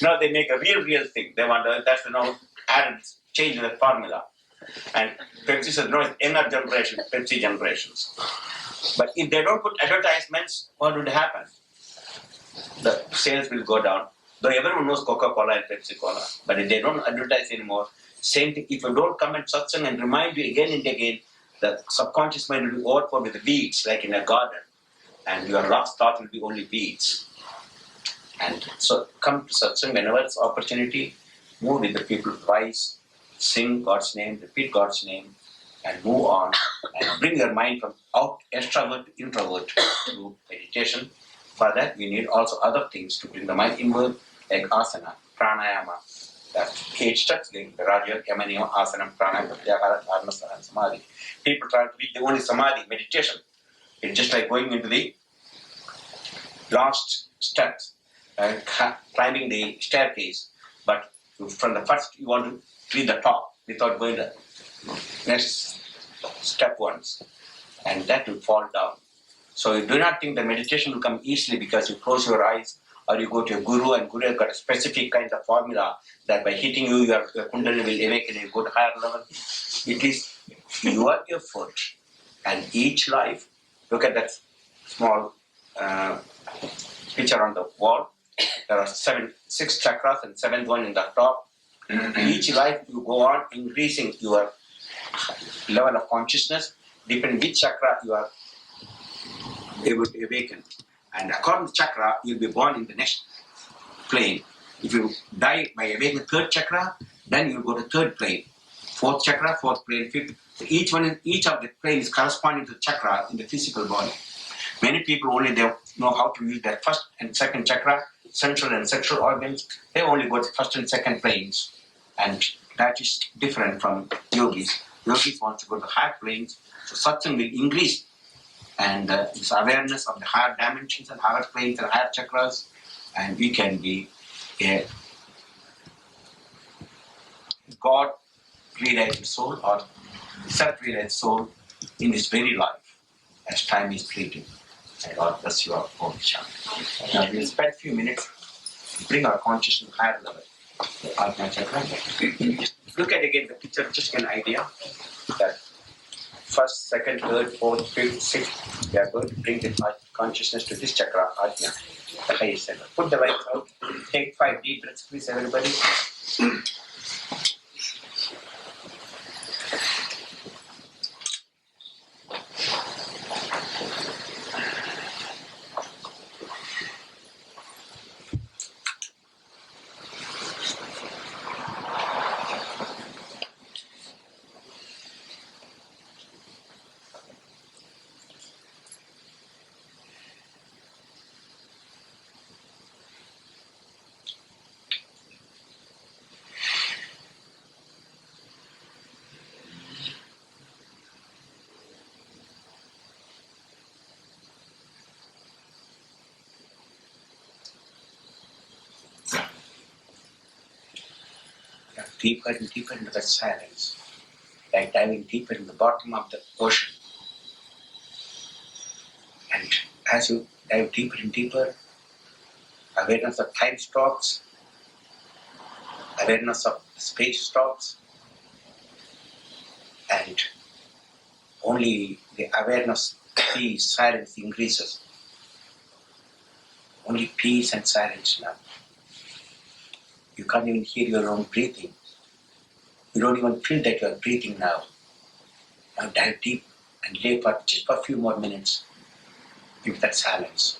Now they make a real thing. They want that's added change in the formula. And Pepsi said, no, it's younger generation, Pepsi generations. But if they don't put advertisements, what would happen? The sales will go down. Though everyone knows Coca-Cola and Pepsi-Cola, but if they don't advertise anymore, same thing. If you don't come and satsang and remind you again and again, the subconscious mind will be overflowed with weeds, like in a garden, and your last thought will be only weeds. And so come to satsang whenever it's opportunity, move with the people, rise, sing God's name, repeat God's name, and move on, and bring your mind from out extrovert to introvert through meditation. For that, we need also other things to bring the mind inward, like asana, pranayama, that 8 steps, like the Raja, Yamaniyam, Asana, Pranayama, Pratyahara, Dharma, and Samadhi. People try to reach the only Samadhi, meditation. It's just like going into the last steps, climbing the staircase. But from the first, you want to reach the top without going the next step once. And that will fall down. So you do not think the meditation will come easily because you close your eyes or you go to a guru and guru has got a specific kind of formula that by hitting you, your kundalini will awaken and go to higher level. It is your effort. And each life, look at that small picture on the wall. There are 6 chakras and 7th one in the top. Each life you go on increasing your level of consciousness, depending which chakra you are able to awaken. And according to chakra, you'll be born in the next plane. If you die by awakening the 3rd chakra, then you'll go to 3rd plane. 4th chakra, 4th plane, 5th. So each of the planes is corresponding to the chakra in the physical body. Many people only they know how to use their 1st and 2nd chakra, central and sexual organs. They only go to 1st and 2nd planes. And that is different from yogis. Yogis want to go to higher planes. So satsang will increase. And this awareness of the higher dimensions and higher planes and higher chakras, and we can be a God-realized soul or self-realized soul in this very life as time is fleeting. And God bless you all for the Now we'll spend a few minutes to bring our consciousness to higher level. Ajna chakra. Look at again the picture, just an idea that 1st, 2nd, 3rd, 4th, 5th, 6th, we are going to bring the consciousness to this chakra, Ajna, the highest center. Put the lights out. Take 5 deep breaths, please, everybody. Deeper and deeper into that silence, like diving deeper in the bottom of the ocean. And as you dive deeper and deeper, awareness of time stops, awareness of space stops, and only the awareness, peace, silence increases. Only peace and silence now. You can't even hear your own breathing. You don't even feel that you are breathing now. Now dive deep and lay for just for a few more minutes into that silence.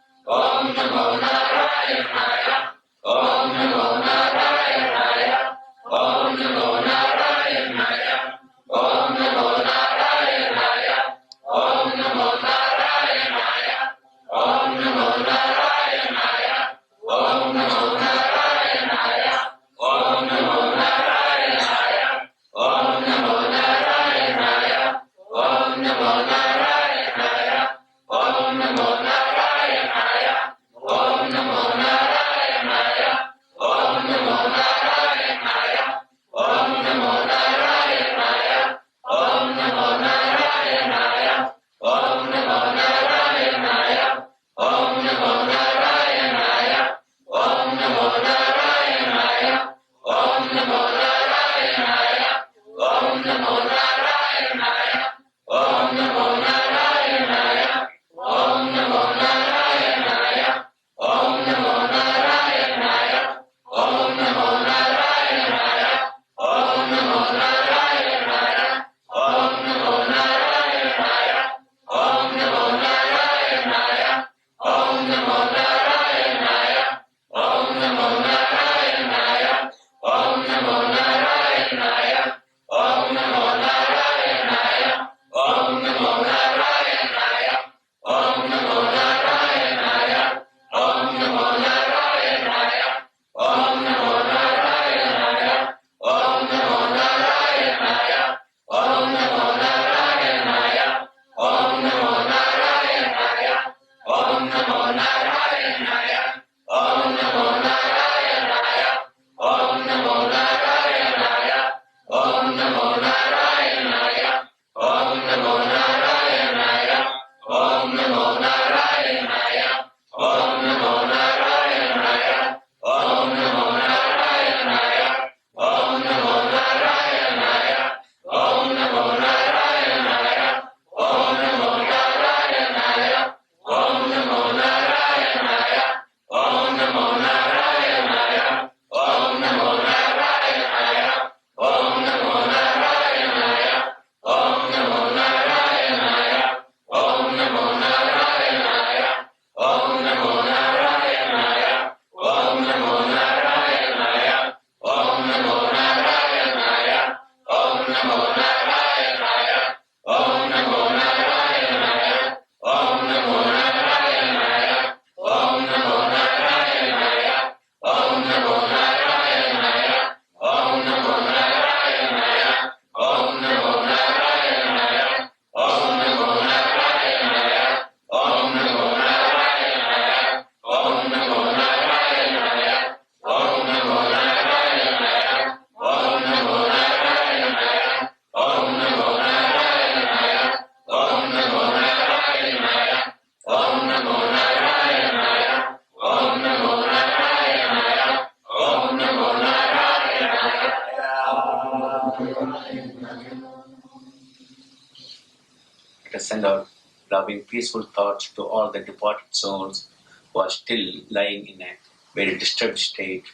send out loving, peaceful thoughts to all the departed souls who are still lying in a very disturbed state.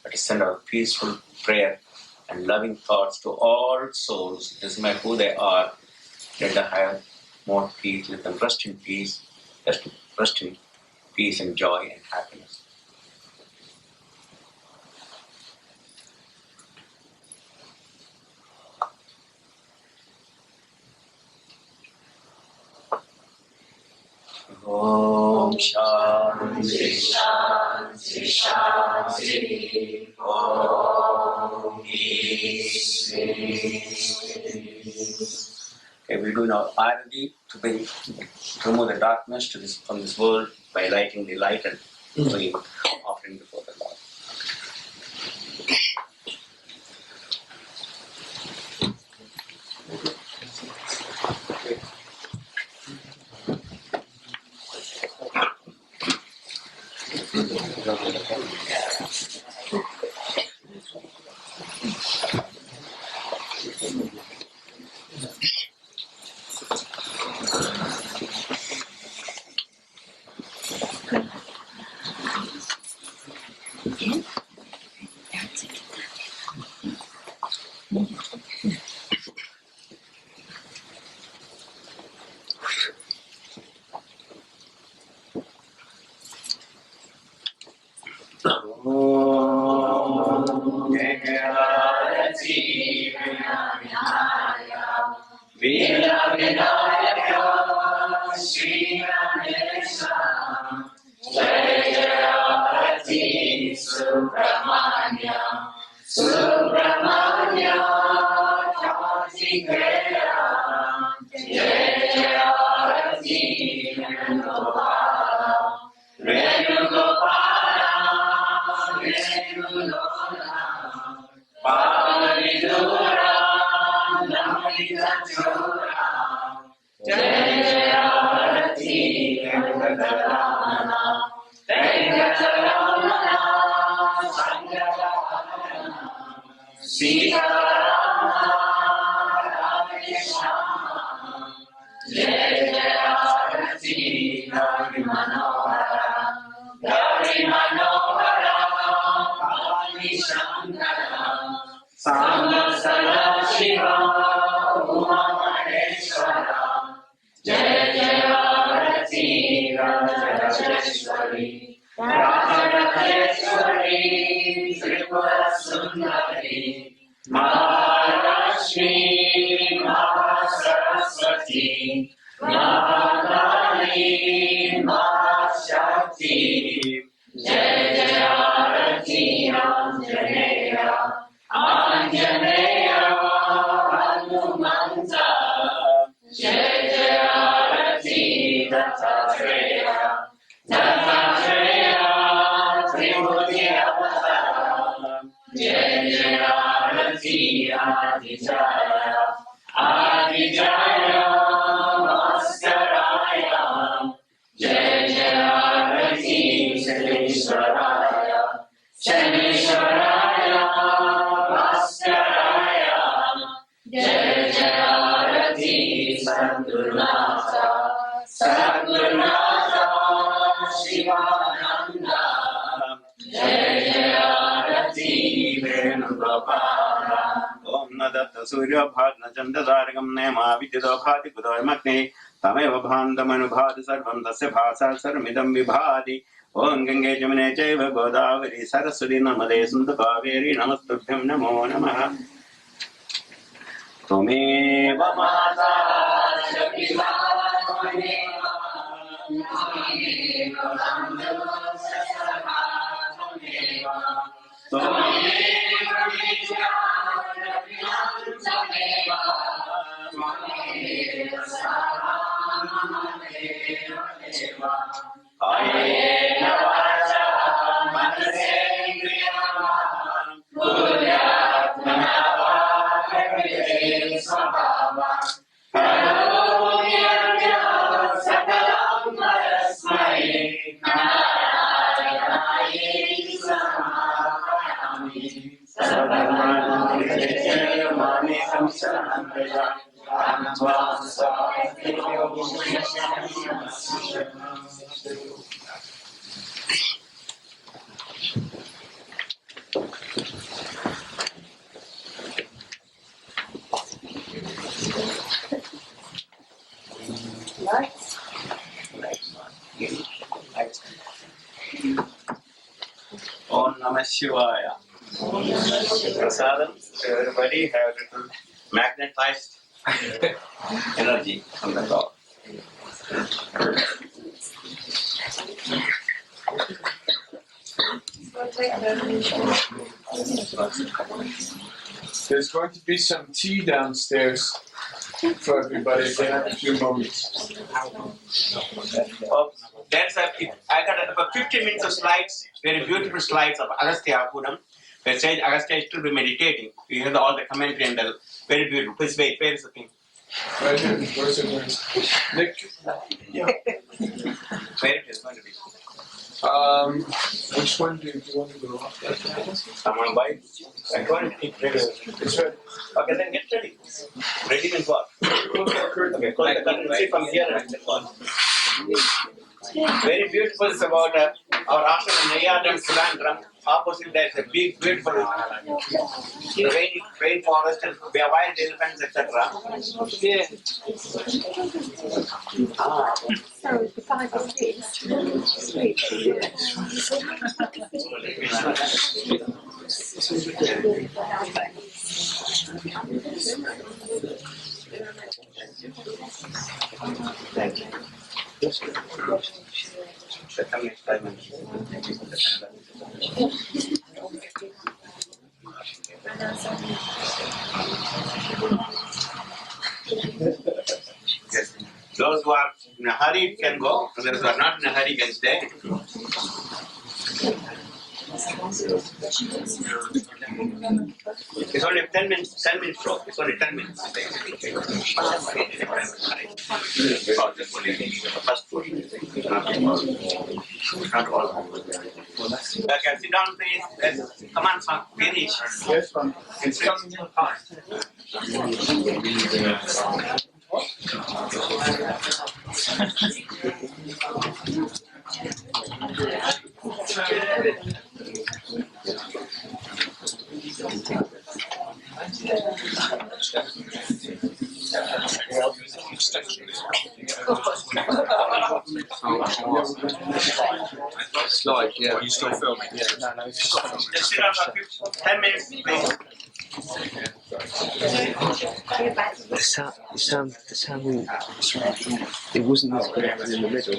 Let us send out peaceful prayer and loving thoughts to all souls, doesn't matter who they are. Let them have more peace, let them rest in peace, rest in peace and joy and happiness. Om Shanti Shanti Shanti Om Peace. Okay, we do now Arati to remove the darkness from this world by lighting the light and doing offering before the Lord. सूर्योभाद्नचन्द्रतारकं नेमा विद्युतो भाति कुतोऽयमग्ने तमेव भान्तमनुभाति सर्वं तस्य भासा सर्वमिदं विभाति ॐ गङ्गे जमुने चैव गोदावरी सरस्वती नर्मदे सिन्धु कावेरी नमस्तुभ्यं नमो नमः त्वमेव माता च पिता Namah Shivaya. Prasadam, everybody have little magnetized energy from the God. There's going to be some tea downstairs for everybody if they have a few moments. Oh, I got about 50 minutes of slides, very beautiful slides of Agastya Pudam. They said Agastya is to be meditating. You hear all the commentary and the very beautiful. Please wait, where is the thing? Right here, where's it? Nick? Where it is going to be? Which one do you want to go off? Someone buy? I want to keep ready. It's ready. Okay, then get ready. Ready means what? Okay, close the curtain, see from here and then what? Very beautiful is about our ashram in Nayadam, Trivandrum. Opposite there is a big, beautiful rain forest and wild elephants, etc. So the 5 or 6. Thank you. Next time. Yes. Those who are in a hurry can go, and those who are not in a hurry can stay. It's only 10 minutes show. It's only 10 minutes. First food. Not all. Okay, sit down please. Come on, son. Finish. Yes, ma'am. It's coming in time. Slide, yeah. Are you still filming? Yeah. No, it's just Just sit down for 10 minutes, please. The sound, it wasn't as good in the middle.